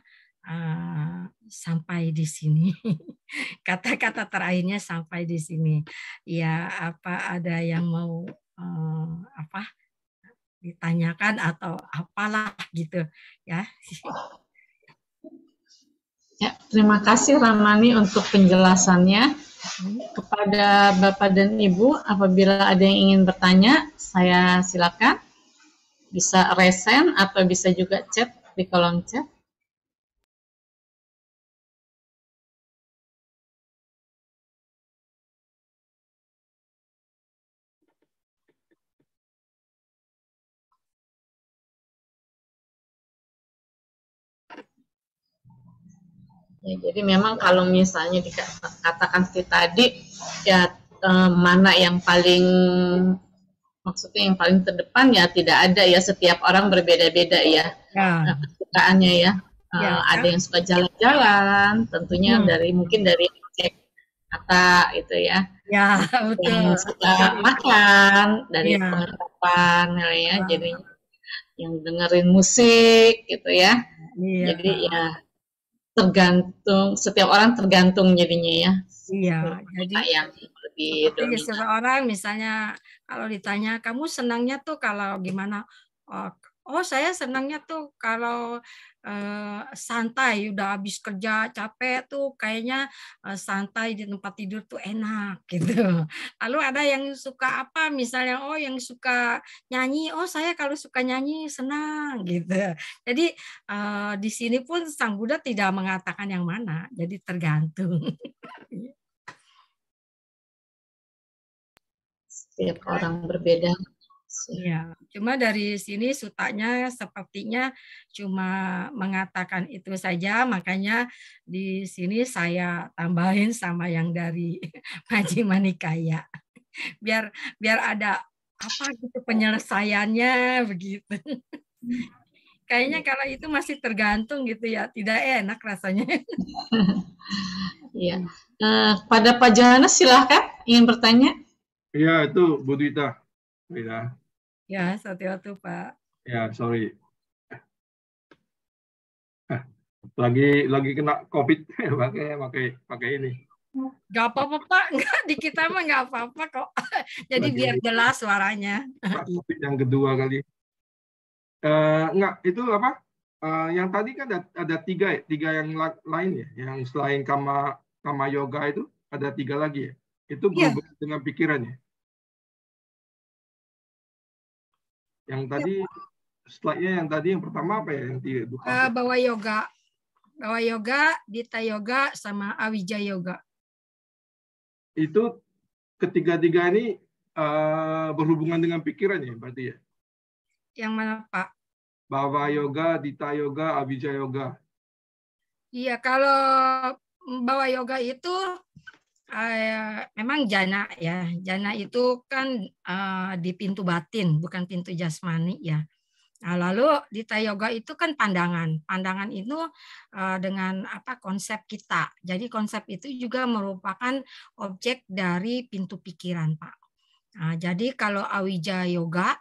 sampai di sini. Kata-kata terakhirnya sampai di sini. Ya, apa ada yang mau ditanyakan atau apalah gitu ya. Ya, terima kasih Ramani untuk penjelasannya. Kepada Bapak dan Ibu, apabila ada yang ingin bertanya, saya silakan. Bisa resen atau bisa juga chat di kolom chat. Ya, jadi memang kalau misalnya dikatakan seperti tadi, ya mana yang paling, maksudnya yang paling terdepan, ya tidak ada ya, setiap orang berbeda-beda ya, kesukaannya ya. Ada yang suka jalan-jalan, tentunya mungkin dari cek kata itu ya. Ya, betul. Yang suka makan dari pengetahuan ya, jadi yang dengerin musik gitu ya. Jadi ya tergantung, setiap orang tergantung jadinya ya. Iya, jadi yang lebih dominan. Seseorang misalnya kalau ditanya kamu senangnya tuh kalau gimana, oh saya senangnya tuh kalau santai, udah habis kerja capek tuh kayaknya santai di tempat tidur tuh enak gitu. Lalu ada yang suka apa, misalnya yang suka nyanyi, saya kalau suka nyanyi senang gitu. Jadi di sini pun Sang Buddha tidak mengatakan yang mana, jadi tergantung. Setiap orang berbeda. Ya, cuma dari sini sutanya sepertinya cuma mengatakan itu saja, makanya di sini saya tambahin sama yang dari Majjhima Nikaya. Biar ada apa gitu penyelesaiannya begitu. Kayaknya kalau itu masih tergantung gitu ya, tidak enak rasanya. Iya. Pada Pak Johannes silahkan ingin bertanya. Iya, itu Bu Dita. Ya, satu-satu Pak. Ya, sorry. Lagi kena COVID, pakai ini. Gak apa-apa Pak, enggak, di kita mah nggak apa-apa kok. Jadi biar jelas suaranya. COVID yang kedua kali. Enggak, itu apa? Yang tadi kan ada tiga yang lain ya, yang selain kama yoga itu ada 3 lagi ya. Itu berhubungan dengan pikirannya. Yang tadi slide-nya yang pertama apa ya, yang Bawa yoga, Dita yoga, sama Awija yoga. Itu ketiga-tiga ini berhubungan dengan pikirannya berarti ya? Yang mana Pak? Bhava yoga, Dita yoga, Awija yoga. Iya, kalau Bawa yoga itu memang jana ya. Jana itu kan di pintu batin, bukan pintu jasmani ya. Nah, lalu Dita yoga itu kan pandangan. Pandangan itu dengan konsep kita. Jadi konsep itu juga merupakan objek dari pintu pikiran, Pak. Nah, jadi kalau Awija yoga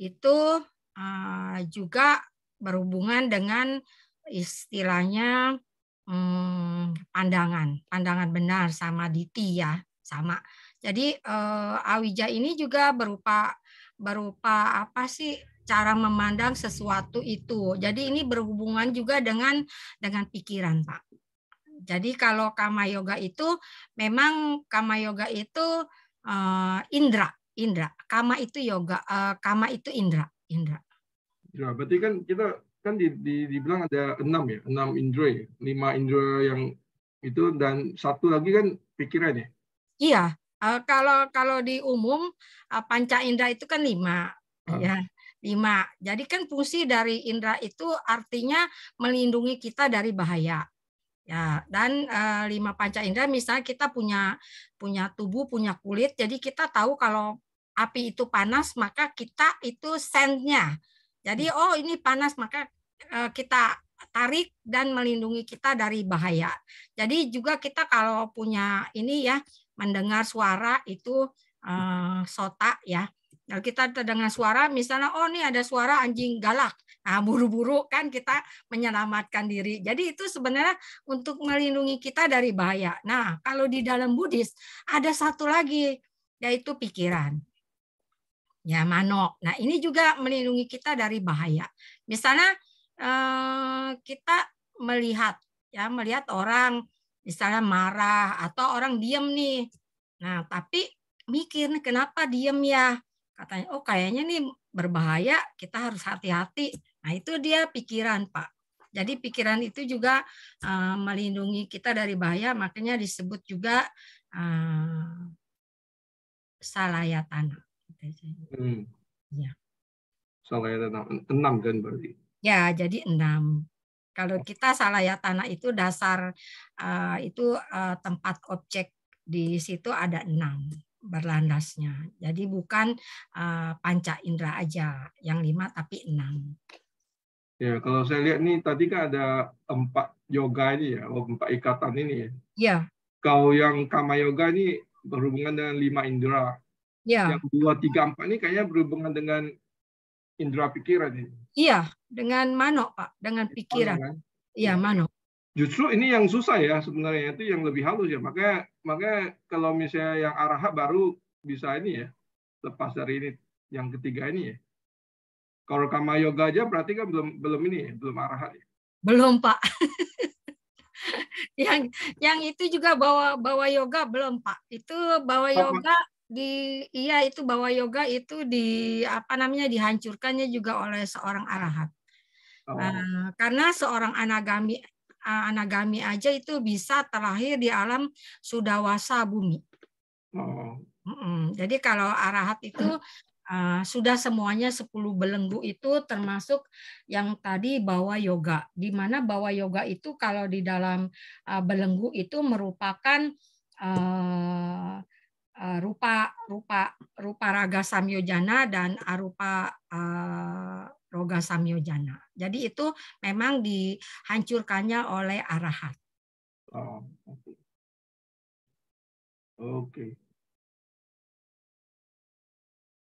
itu juga berhubungan dengan istilahnya pandangan benar sama diti ya, sama. Jadi Awija ini juga berupa apa sih cara memandang sesuatu itu. Jadi ini berhubungan juga dengan pikiran, Pak. Jadi kalau kama yoga itu memang kama yoga itu indra. Kama itu yoga, kama itu indra. Ya, berarti kan kita kan dibilang ada 6 ya, 6 indera ya, 5 indera yang itu dan satu lagi kan pikiran ya. Iya, kalau di umum panca indera itu kan 5, ya 5. Jadi kan fungsi dari indera itu artinya melindungi kita dari bahaya. Ya, dan 5 panca indera misalnya kita punya tubuh, punya kulit, jadi kita tahu kalau api itu panas maka kita itu sense-nya. Jadi oh ini panas maka kita tarik dan melindungi kita dari bahaya. Jadi juga kita kalau punya ini ya mendengar suara itu sota ya. Kalau kita terdengar suara misalnya oh ini ada suara anjing galak. Nah, buru-buru kan kita menyelamatkan diri. Jadi itu sebenarnya untuk melindungi kita dari bahaya. Nah, kalau di dalam Buddhis ada satu lagi yaitu pikiran. Ya, mano. Nah, ini juga melindungi kita dari bahaya. Misalnya kita melihat orang misalnya marah atau orang diam nih. Nah, tapi mikir nih kenapa diam ya? Katanya, oh kayaknya nih berbahaya, kita harus hati-hati. Nah, itu dia pikiran, Pak. Jadi pikiran itu juga melindungi kita dari bahaya, makanya disebut juga salayatana. Ya. Salayatana 6 kan berarti. Ya, jadi 6. Kalau kita salayatana itu dasar itu tempat objek di situ ada 6 berlandasnya. Jadi bukan panca indera aja yang 5 tapi 6. Ya, kalau saya lihat nih tadi kan ada 4 yoga ini ya, 4 ikatan ini ya. Ya. Kalau yang kama yoga ini berhubungan dengan 5 indera. Ya. Yang 2, 3, 4 ini kayaknya berhubungan dengan indera pikiran ini. Iya, dengan mano, Pak, dengan pikiran. Kan? Iya, mano. Justru ini yang susah ya sebenarnya, itu yang lebih halus ya. Makanya kalau misalnya yang arahat baru bisa ini ya, lepas dari ini yang ketiga ini ya. Kalau kama yoga aja berarti kan belum ini ya, belum arahat ya. Belum, Pak. yang itu juga bawa yoga belum, Pak. Itu bawa yoga itu bawa yoga itu dihancurkannya juga oleh seorang arahat. Karena seorang anagami aja itu bisa terlahir di alam sudawasa bumi. Jadi kalau arahat itu sudah semuanya 10 belenggu itu termasuk yang tadi bawa yoga. Di mana bawa yoga itu kalau di dalam belenggu itu merupakan rupa raga samyojana dan arupa roga samyojana. Jadi itu memang dihancurkannya oleh arahat. Oke.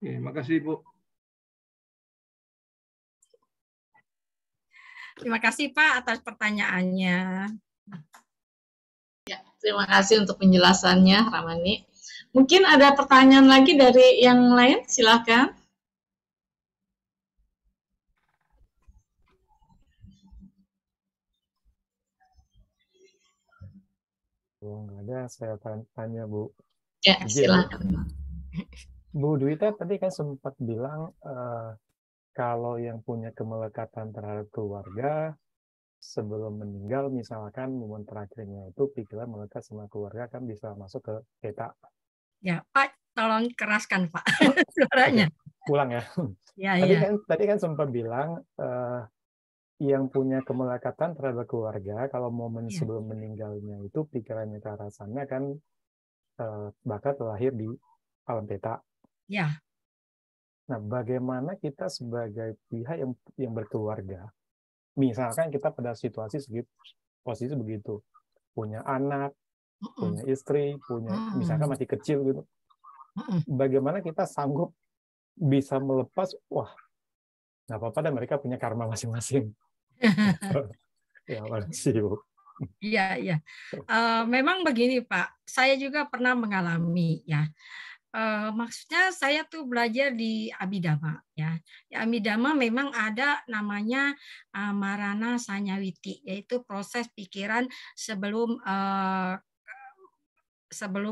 Terima kasih, Bu. Terima kasih, Pak, atas pertanyaannya. Ya, terima kasih untuk penjelasannya, Ramani. Mungkin ada pertanyaan lagi dari yang lain, silakan. Oh, nggak ada, saya tanya, Bu. Ya, silakan. Bu Dwita tadi kan sempat bilang kalau yang punya kemelekatan terhadap keluarga sebelum meninggal, misalkan momen terakhirnya itu pikiran melekat sama keluarga kan bisa masuk ke peta. Ya, Pak, tolong keraskan, Pak, suaranya. Okay. Ulang ya. Tadi kan sempat bilang yang punya kemelekatan terhadap keluarga kalau momen sebelum meninggalnya itu pikirannya ke arah sana kan bakal terlahir di alam peta. Ya. Nah, bagaimana kita sebagai pihak yang berkeluarga, misalkan kita pada posisi begitu, punya anak, punya istri, misalkan masih kecil gitu, bagaimana kita sanggup bisa melepas, wah, nggak apa-apa dan mereka punya karma masing-masing. Ya, makasih, Bu. Iya. Memang begini, Pak. Saya juga pernah mengalami ya. Maksudnya saya tuh belajar di Abhidhamma ya. Di Abhidhamma memang ada namanya marana sanyawiti, yaitu proses pikiran sebelum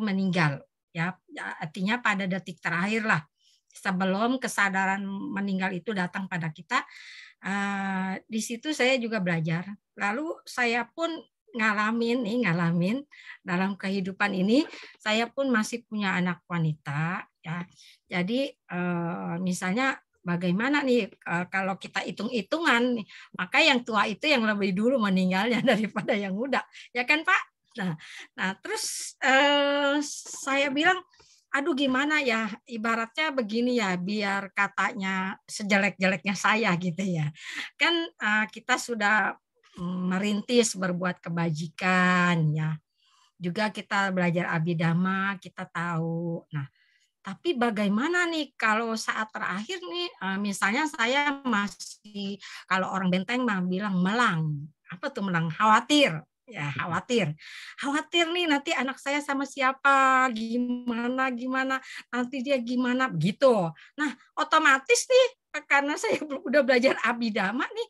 meninggal ya. Artinya pada detik terakhir lah sebelum kesadaran meninggal itu datang pada kita. Di situ saya juga belajar. Lalu saya pun ngalamin dalam kehidupan ini, saya pun masih punya anak wanita ya. Jadi misalnya bagaimana nih kalau kita hitung-hitungan, maka yang tua itu yang lebih dulu meninggalnya daripada yang muda, ya kan Pak? Nah terus saya bilang, aduh gimana ya, ibaratnya begini ya, biar katanya sejelek-jeleknya saya gitu ya. Kan kita sudah merintis berbuat kebajikan ya. Juga kita belajar abidama, kita tahu. Nah, tapi bagaimana nih kalau saat terakhir nih, misalnya saya masih, kalau orang Benteng mah bilang melang. Apa tuh melang? Khawatir. Ya, khawatir nih nanti anak saya sama siapa, gimana nanti dia gimana begitu. Nah otomatis nih karena saya udah belajar abidama nih,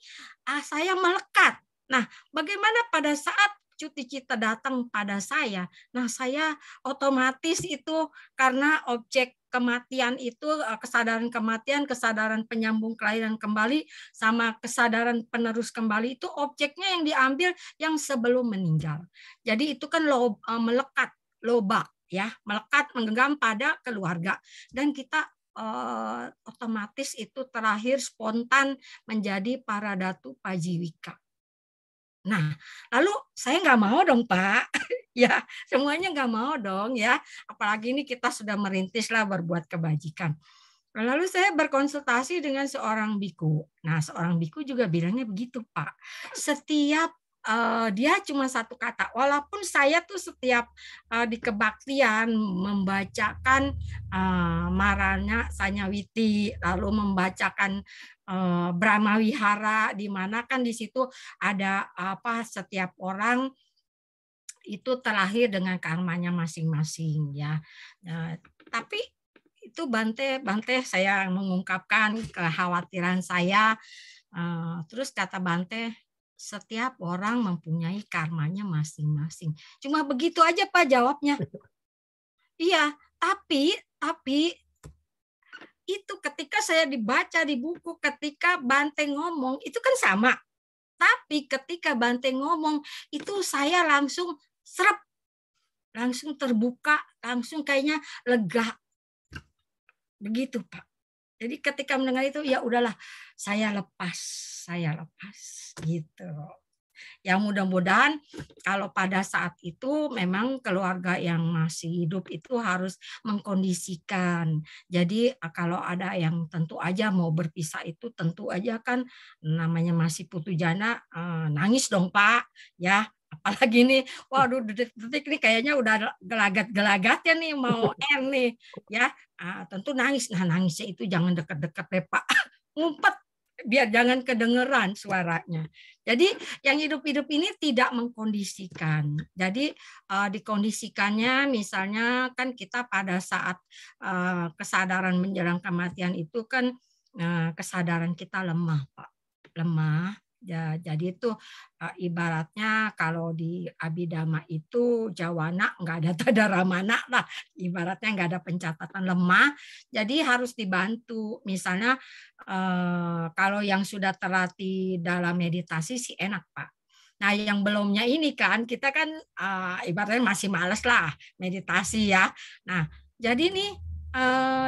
saya melekat. Nah bagaimana pada saat cuti cita datang pada saya, nah saya otomatis itu karena objek kematian itu, kesadaran kematian, kesadaran penyambung kelahiran kembali, sama kesadaran penerus kembali itu objeknya yang diambil yang sebelum meninggal. Jadi itu kan melekat, lobak ya, melekat menggenggam pada keluarga, dan kita otomatis itu terakhir spontan menjadi Paradatu Pajiwika. Nah, lalu saya nggak mau dong Pak, ya semuanya nggak mau dong ya, apalagi ini kita sudah merintis lah berbuat kebajikan. Lalu saya berkonsultasi dengan seorang biku. Nah, seorang biku juga bilangnya begitu Pak. Setiap dia cuma satu kata, walaupun saya tuh setiap di kebaktian membacakan Marana Sanyawiti, lalu membacakan Brahma Wihara, di mana kan di situ ada setiap orang itu terlahir dengan karmanya masing-masing ya. Tapi itu Bante saya mengungkapkan kekhawatiran saya. Terus kata Bante, setiap orang mempunyai karmanya masing-masing. Cuma begitu aja Pak jawabnya. Iya, tapi itu ketika saya dibaca di buku, ketika Bante ngomong, itu kan sama. Tapi ketika Bante ngomong, itu saya langsung serap, langsung terbuka, langsung kayaknya lega. Begitu Pak. Jadi ketika mendengar itu, ya udahlah, saya lepas gitu. Yang mudah-mudahan kalau pada saat itu memang keluarga yang masih hidup itu harus mengkondisikan. Jadi kalau ada yang tentu aja mau berpisah itu tentu aja kan namanya masih putu jana, nangis dong Pak ya. Apalagi nih, waduh detik-detik nih kayaknya udah gelagat-gelagatnya nih mau nih ya. Tentu nangis. Nah nangisnya itu jangan dekat-dekat deh Pak, ngumpet biar jangan kedengeran suaranya. Jadi yang hidup-hidup ini tidak mengkondisikan. Jadi dikondisikannya misalnya kan kita pada saat kesadaran menjelang kematian itu kan kesadaran kita lemah Pak, lemah. Ya, jadi itu ibaratnya kalau di Abhidhamma itu Jawana nggak ada Tadaramana lah, ibaratnya nggak ada pencatatan lemah, jadi harus dibantu. Misalnya kalau yang sudah terlatih dalam meditasi sih enak Pak. Nah yang belumnya ini kan kita kan ibaratnya masih males lah meditasi ya. Nah jadi nih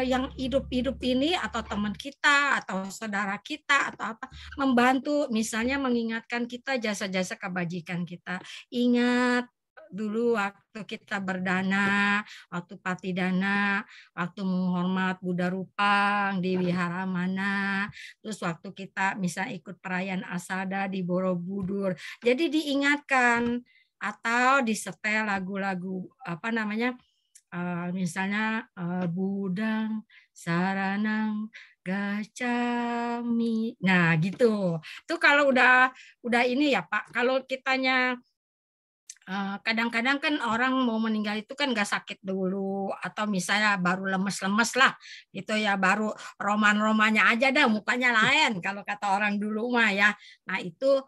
yang hidup-hidup ini atau teman kita atau saudara kita atau apa membantu, misalnya mengingatkan kita jasa-jasa kebajikan kita. Ingat dulu waktu kita berdana, waktu patidana, waktu menghormat Buddha Rupang di wihara mana, terus waktu kita misalnya ikut perayaan Asada di Borobudur. Jadi diingatkan atau disetel lagu-lagu apa namanya, misalnya Budang Saranang Gacami. Nah, gitu. Itu kalau udah ini ya, Pak. Kalau kitanya kadang-kadang kan orang mau meninggal itu kan nggak sakit dulu atau misalnya baru lemes-lemes lah gitu ya, baru roman-romannya aja dah mukanya lain kalau kata orang dulu mah ya. Nah, itu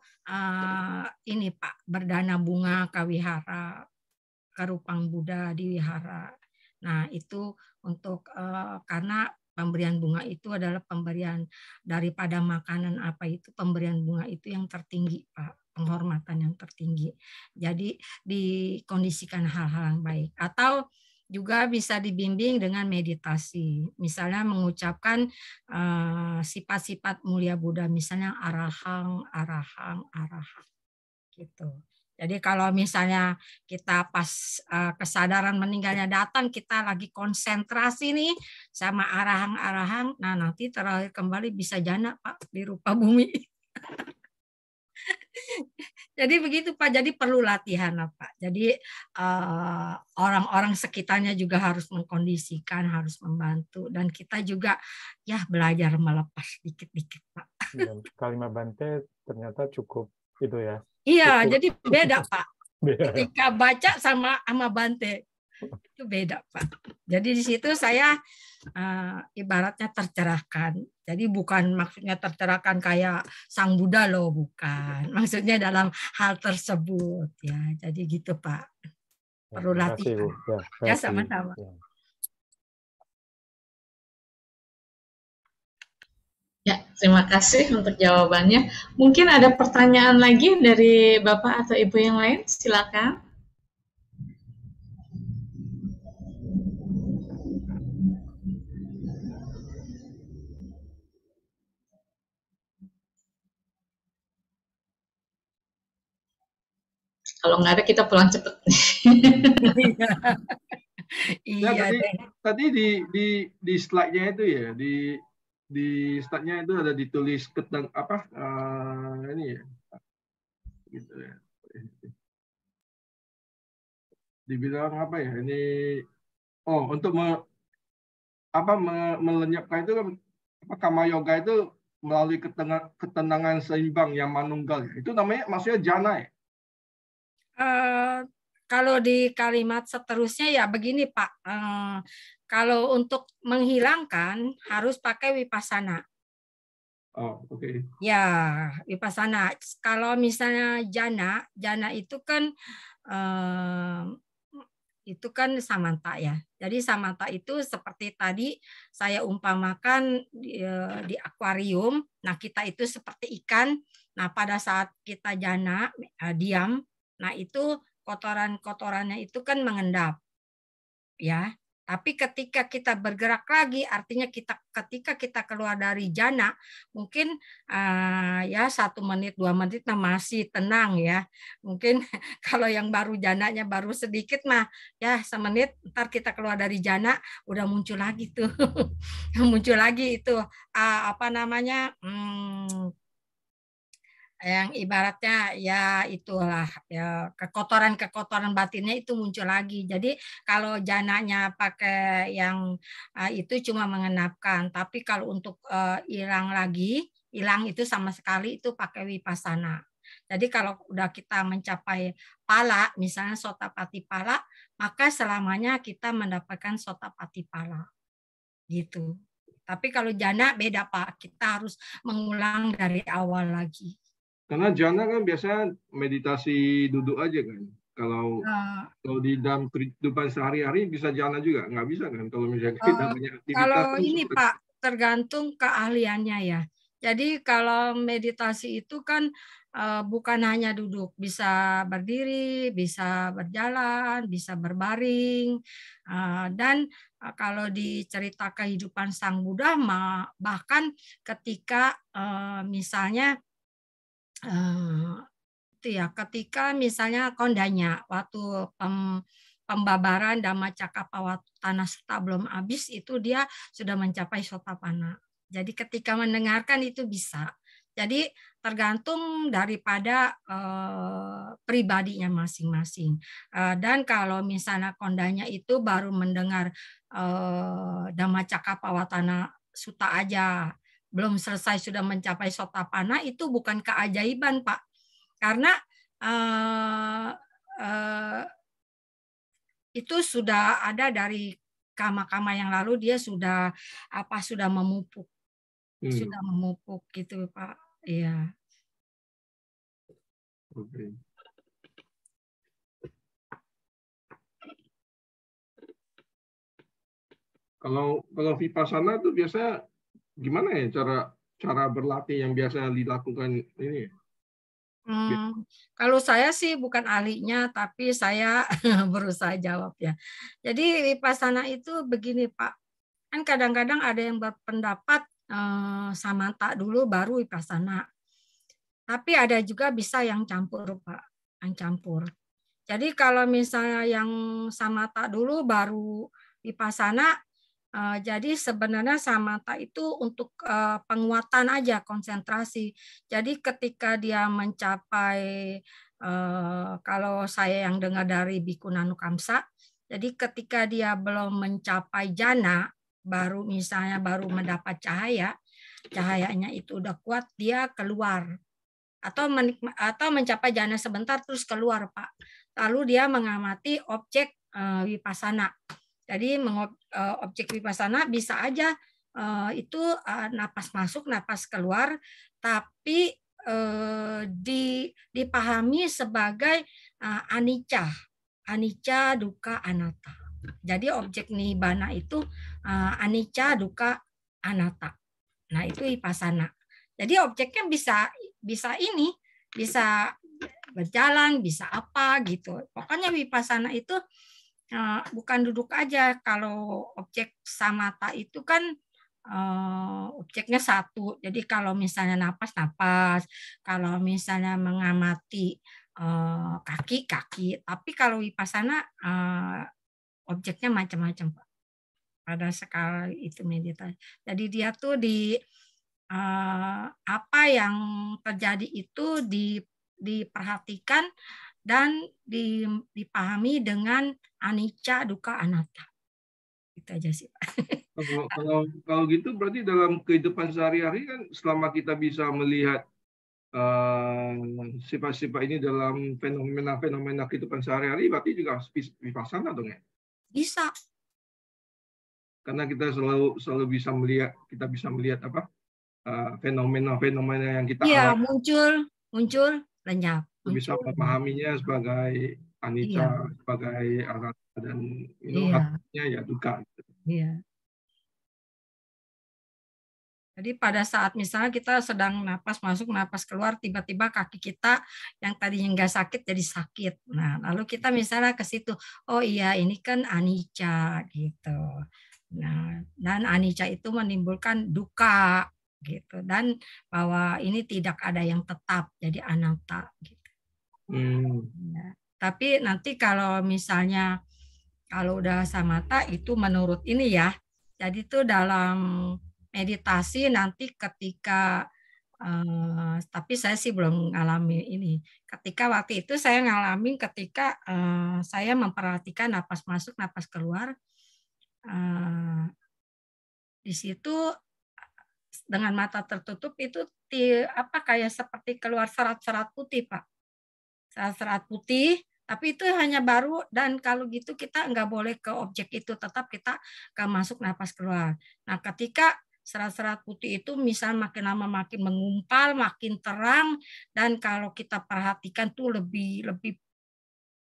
ini Pak, berdana bunga ke wihara, ke Rupang Buddha di wihara. Nah itu untuk karena Pemberian bunga itu adalah pemberian daripada makanan apa itu, pemberian bunga itu yang tertinggi, Pak, penghormatan yang tertinggi. Jadi dikondisikan hal-hal yang baik. Atau juga bisa dibimbing dengan meditasi. Misalnya mengucapkan sifat-sifat mulia Buddha, misalnya arahang, arahang, arahang. Gitu. Jadi kalau misalnya kita pas kesadaran meninggalnya datang, kita lagi konsentrasi nih sama arahang-arahang, nah nanti terakhir kembali bisa jana, Pak, di rupa bumi. Jadi begitu, Pak. Jadi perlu latihan, Pak. Jadi orang-orang sekitarnya juga harus mengkondisikan, harus membantu, dan kita juga ya belajar melepas dikit-dikit, Pak. Dan kalimat Bante ternyata cukup itu ya. Iya, Cukup. jadi beda, Pak. Beda. Ketika baca sama Bante itu beda, Pak. Jadi di situ saya ibaratnya tercerahkan. Jadi bukan maksudnya tercerahkan kayak Sang Buddha loh, bukan. Maksudnya dalam hal tersebut ya. Jadi gitu, Pak. Perlu Terima kasih, Bu. latihan. Ya, Ya, sama-sama. ya. Ya, terima kasih untuk jawabannya. Mungkin ada pertanyaan lagi dari Bapak atau Ibu yang lain? Silakan. Kalau nggak ada kita pulang cepet. Iya, tadi di slide-nya itu ya, di slide-nya itu ada ditulis ini ya, gitu ya. Dibilang apa ya? Ini untuk melenyapkan itu kan Kama Yoga itu melalui ketenangan seimbang yang manunggal. Itu namanya maksudnya jana ya? Kalau di kalimat seterusnya ya begini, Pak. Kalau untuk menghilangkan harus pakai vipassana. Oh, oke. Okay. Ya, vipassana. Kalau misalnya jana itu kan samanta ya. Jadi samanta itu seperti tadi saya umpamakan di akuarium. Nah, kita itu seperti ikan. Nah, pada saat kita jana diam, nah itu kotoran-kotorannya itu kan mengendap. Ya. Tapi ketika kita bergerak lagi, artinya ketika kita keluar dari jana, mungkin ya 1 menit, 2 menit masih tenang ya. Mungkin kalau yang baru jananya baru sedikit mah ya semenit, ntar kita keluar dari jana udah muncul lagi tuh, muncul lagi itu yang ibaratnya ya itulah ya kekotoran batinnya itu muncul lagi. Jadi kalau jananya pakai yang itu cuma mengenapkan, tapi kalau untuk hilang itu sama sekali itu pakai vipassana. Jadi kalau udah kita mencapai pala, misalnya sotapati pala, maka selamanya kita mendapatkan sotapati pala. Gitu. Tapi kalau jana beda, Pak. Kita harus mengulang dari awal lagi. Karena jana kan biasanya meditasi duduk aja kan. Kalau di dalam kehidupan sehari-hari bisa jana juga, nggak bisa kan? Kalau misalnya kita banyak aktivitas. Kalau ini Pak, tergantung keahliannya ya. Jadi kalau meditasi itu kan bukan hanya duduk, bisa berdiri, bisa berjalan, bisa berbaring, dan kalau di cerita kehidupan Sang Buddha bahkan ketika misalnya itu ya, ketika misalnya Kondanya waktu pembabaran Dhammacakkappavattana Sutta belum habis, itu dia sudah mencapai Sotapanna. Jadi ketika mendengarkan itu bisa. Jadi tergantung daripada pribadinya masing-masing. Dan kalau misalnya Kondanya itu baru mendengar Dhammacakkappavattana Sutta aja, belum selesai sudah mencapai Sotapanna, itu bukan keajaiban, Pak. Karena itu sudah ada dari kama-kama yang lalu, dia sudah memupuk. Sudah memupuk gitu, Pak. Iya. Oke. Kalau vipassana tuh biasanya gimana ya cara berlatih yang biasa dilakukan ini? Kalau saya sih bukan ahlinya, tapi saya berusaha jawab ya. Jadi vipassana itu begini Pak, kan kadang-kadang ada yang berpendapat samanta dulu baru vipassana. Tapi ada juga bisa yang campur Pak, yang campur. Jadi kalau misalnya yang samata dulu baru vipassana, jadi sebenarnya samata itu untuk penguatan aja, konsentrasi. Jadi ketika dia mencapai, kalau saya yang dengar dari Bhikkhu Nanukamsa, jadi ketika dia belum mencapai jana, baru misalnya baru mendapat cahaya, cahayanya itu udah kuat, dia keluar. Atau mencapai jana sebentar terus keluar Pak. Lalu dia mengamati objek vipassana. Jadi objek vipassana bisa aja itu napas masuk, napas keluar, tapi dipahami sebagai anicca, dukkha, anatta. Jadi objek nibbana itu anicca, dukkha, anatta. Nah itu vipassana. Jadi objeknya bisa berjalan, bisa apa gitu. Pokoknya vipassana itu bukan duduk aja. Kalau objek samata itu kan objeknya satu. Jadi kalau misalnya napas, kalau misalnya mengamati kaki. Tapi kalau vipassana objeknya macam-macam Pak. Pada skala itu meditasi. Jadi dia tuh apa yang terjadi itu diperhatikan dan dipahami dengan anicca, dukkha, anatta. Itu aja sih Pak. Kalau gitu berarti dalam kehidupan sehari-hari kan selama kita bisa melihat sifat-sifat ini dalam fenomena-fenomena kehidupan sehari-hari berarti juga vipassana dong ya? Bisa. Karena kita selalu bisa melihat apa fenomena-fenomena yang kita alami. Muncul, lenyap. Bisa memahaminya sebagai anicca, sebagai anatta, dan artinya ya dukkha. Iya. Jadi pada saat misalnya kita sedang napas masuk, napas keluar, tiba-tiba kaki kita yang tadinya nggak sakit jadi sakit. Nah, lalu kita misalnya ke situ, oh iya ini kan anicca gitu. Nah, dan anicca itu menimbulkan dukkha gitu, dan bahwa ini tidak ada yang tetap, jadi anatta gitu. Ya. Tapi nanti kalau misalnya kalau udah samata itu menurut ini ya, jadi itu dalam meditasi nanti ketika tapi saya sih belum ngalami ini. Ketika waktu itu saya ngalamin ketika saya memperhatikan napas masuk, napas keluar. Di situ dengan mata tertutup itu kayak seperti keluar serat-serat putih, Pak. Serat-serat putih, tapi itu hanya baru, dan kalau gitu kita nggak boleh ke objek itu, tetap kita ke masuk napas keluar. Nah, ketika serat-serat putih itu misal makin lama makin mengumpal, makin terang, dan kalau kita perhatikan tuh lebih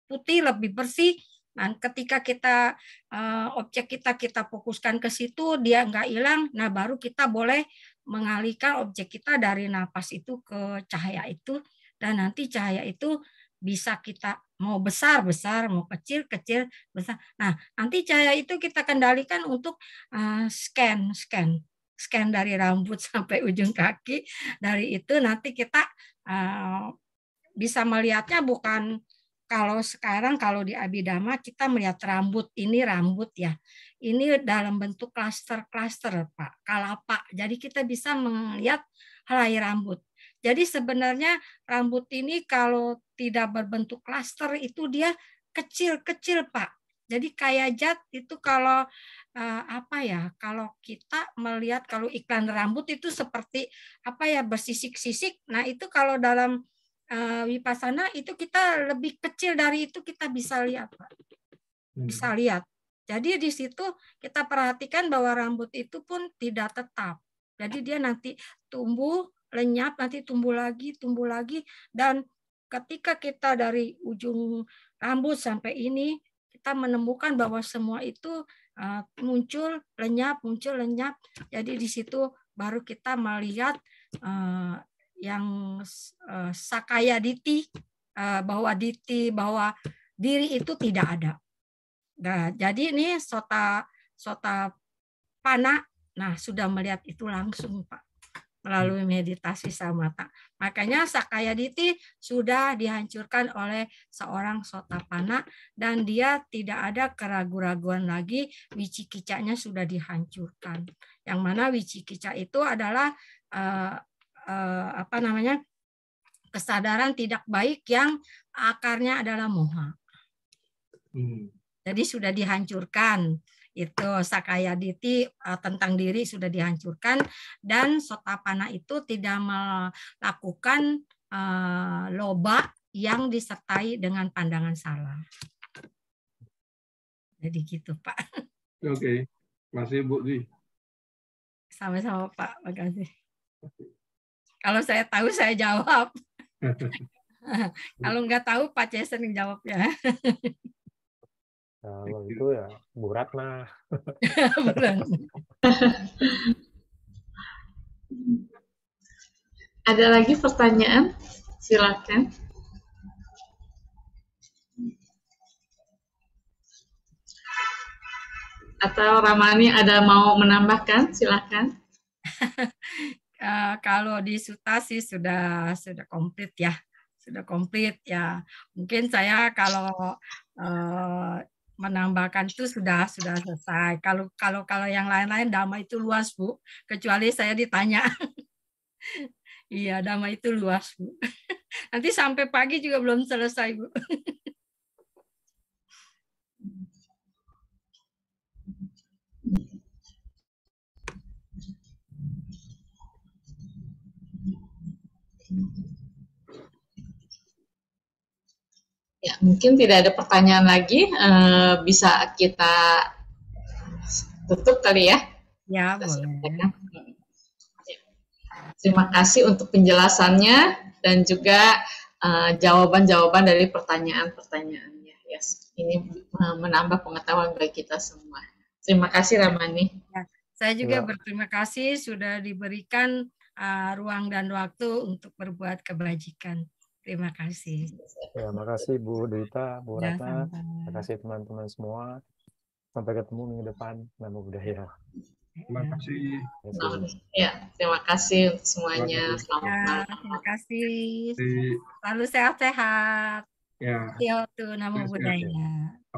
putih, lebih bersih. Nah, ketika kita objek kita fokuskan ke situ, dia nggak hilang. Nah, baru kita boleh mengalihkan objek kita dari napas itu ke cahaya itu, dan nanti cahaya itu bisa kita mau besar, mau kecil, besar. Nah, nanti cahaya itu kita kendalikan untuk scan dari rambut sampai ujung kaki. Dari itu nanti kita bisa melihatnya bukan kalau sekarang kalau di Abhidhamma kita melihat rambut, ini rambut ya. Ini dalam bentuk klaster-klaster, Pak, kalapa. Jadi kita bisa melihat helai rambut. Jadi sebenarnya rambut ini kalau tidak berbentuk klaster itu dia kecil-kecil, Pak. Jadi kayak jat itu kalau kalau kita melihat kalau iklan rambut itu seperti bersisik-sisik. Nah, itu kalau dalam vipassana itu kita lebih kecil dari itu kita bisa lihat, Pak. Bisa lihat. Jadi di situ kita perhatikan bahwa rambut itu pun tidak tetap. Jadi dia nanti tumbuh, lenyap, nanti tumbuh lagi, dan ketika kita dari ujung rambut sampai ini kita menemukan bahwa semua itu muncul lenyap. Jadi di situ baru kita melihat yang sakaya diti, bahwa diri itu tidak ada. Nah, jadi ini sota pana, nah sudah melihat itu langsung Pak, melalui meditasi samatha. Makanya sakaya diti sudah dihancurkan oleh seorang sotapana dan dia tidak ada keraguan-raguan lagi, wicikicanya sudah dihancurkan. Yang mana wicikica itu adalah kesadaran tidak baik yang akarnya adalah moha. Jadi sudah dihancurkan. Itu sakaya diti tentang diri sudah dihancurkan, dan sotapana itu tidak melakukan loba yang disertai dengan pandangan salah. Jadi gitu Pak. Oke, masih Bu Dwi. Sama-sama Pak, makasih. Kalau saya tahu saya jawab. Kalau nggak tahu Pak Jason yang jawab ya. Kalau itu ya Bu Ratna. Ada lagi pertanyaan? Silakan. Atau Ramani ada mau menambahkan? Silakan. Kalau di Sutta sih sudah komplit ya. Sudah komplit ya. Mungkin saya kalau menambahkan itu sudah selesai. Kalau yang lain-lain Dhamma itu luas Bu, kecuali saya ditanya. Iya, Dhamma itu luas Bu. Nanti sampai pagi juga belum selesai Bu. Ya, mungkin tidak ada pertanyaan lagi, bisa kita tutup kali ya. Ya, boleh. Terima kasih untuk penjelasannya dan juga jawaban-jawaban dari pertanyaan-pertanyaannya. Yes, ini menambah pengetahuan bagi kita semua. Terima kasih Ramani. Ya, saya juga berterima kasih sudah diberikan ruang dan waktu untuk berbuat kebajikan. Terima kasih. Ya, makasih Bu Dwita, Bu Ratna. Terima kasih teman-teman semua. Sampai ketemu minggu depan. Namo Buddhaya. Terima kasih. Ya, terima kasih untuk semuanya. Selamat malam. Terima kasih. Selalu sehat-sehat. Ya. Namo Buddhaya.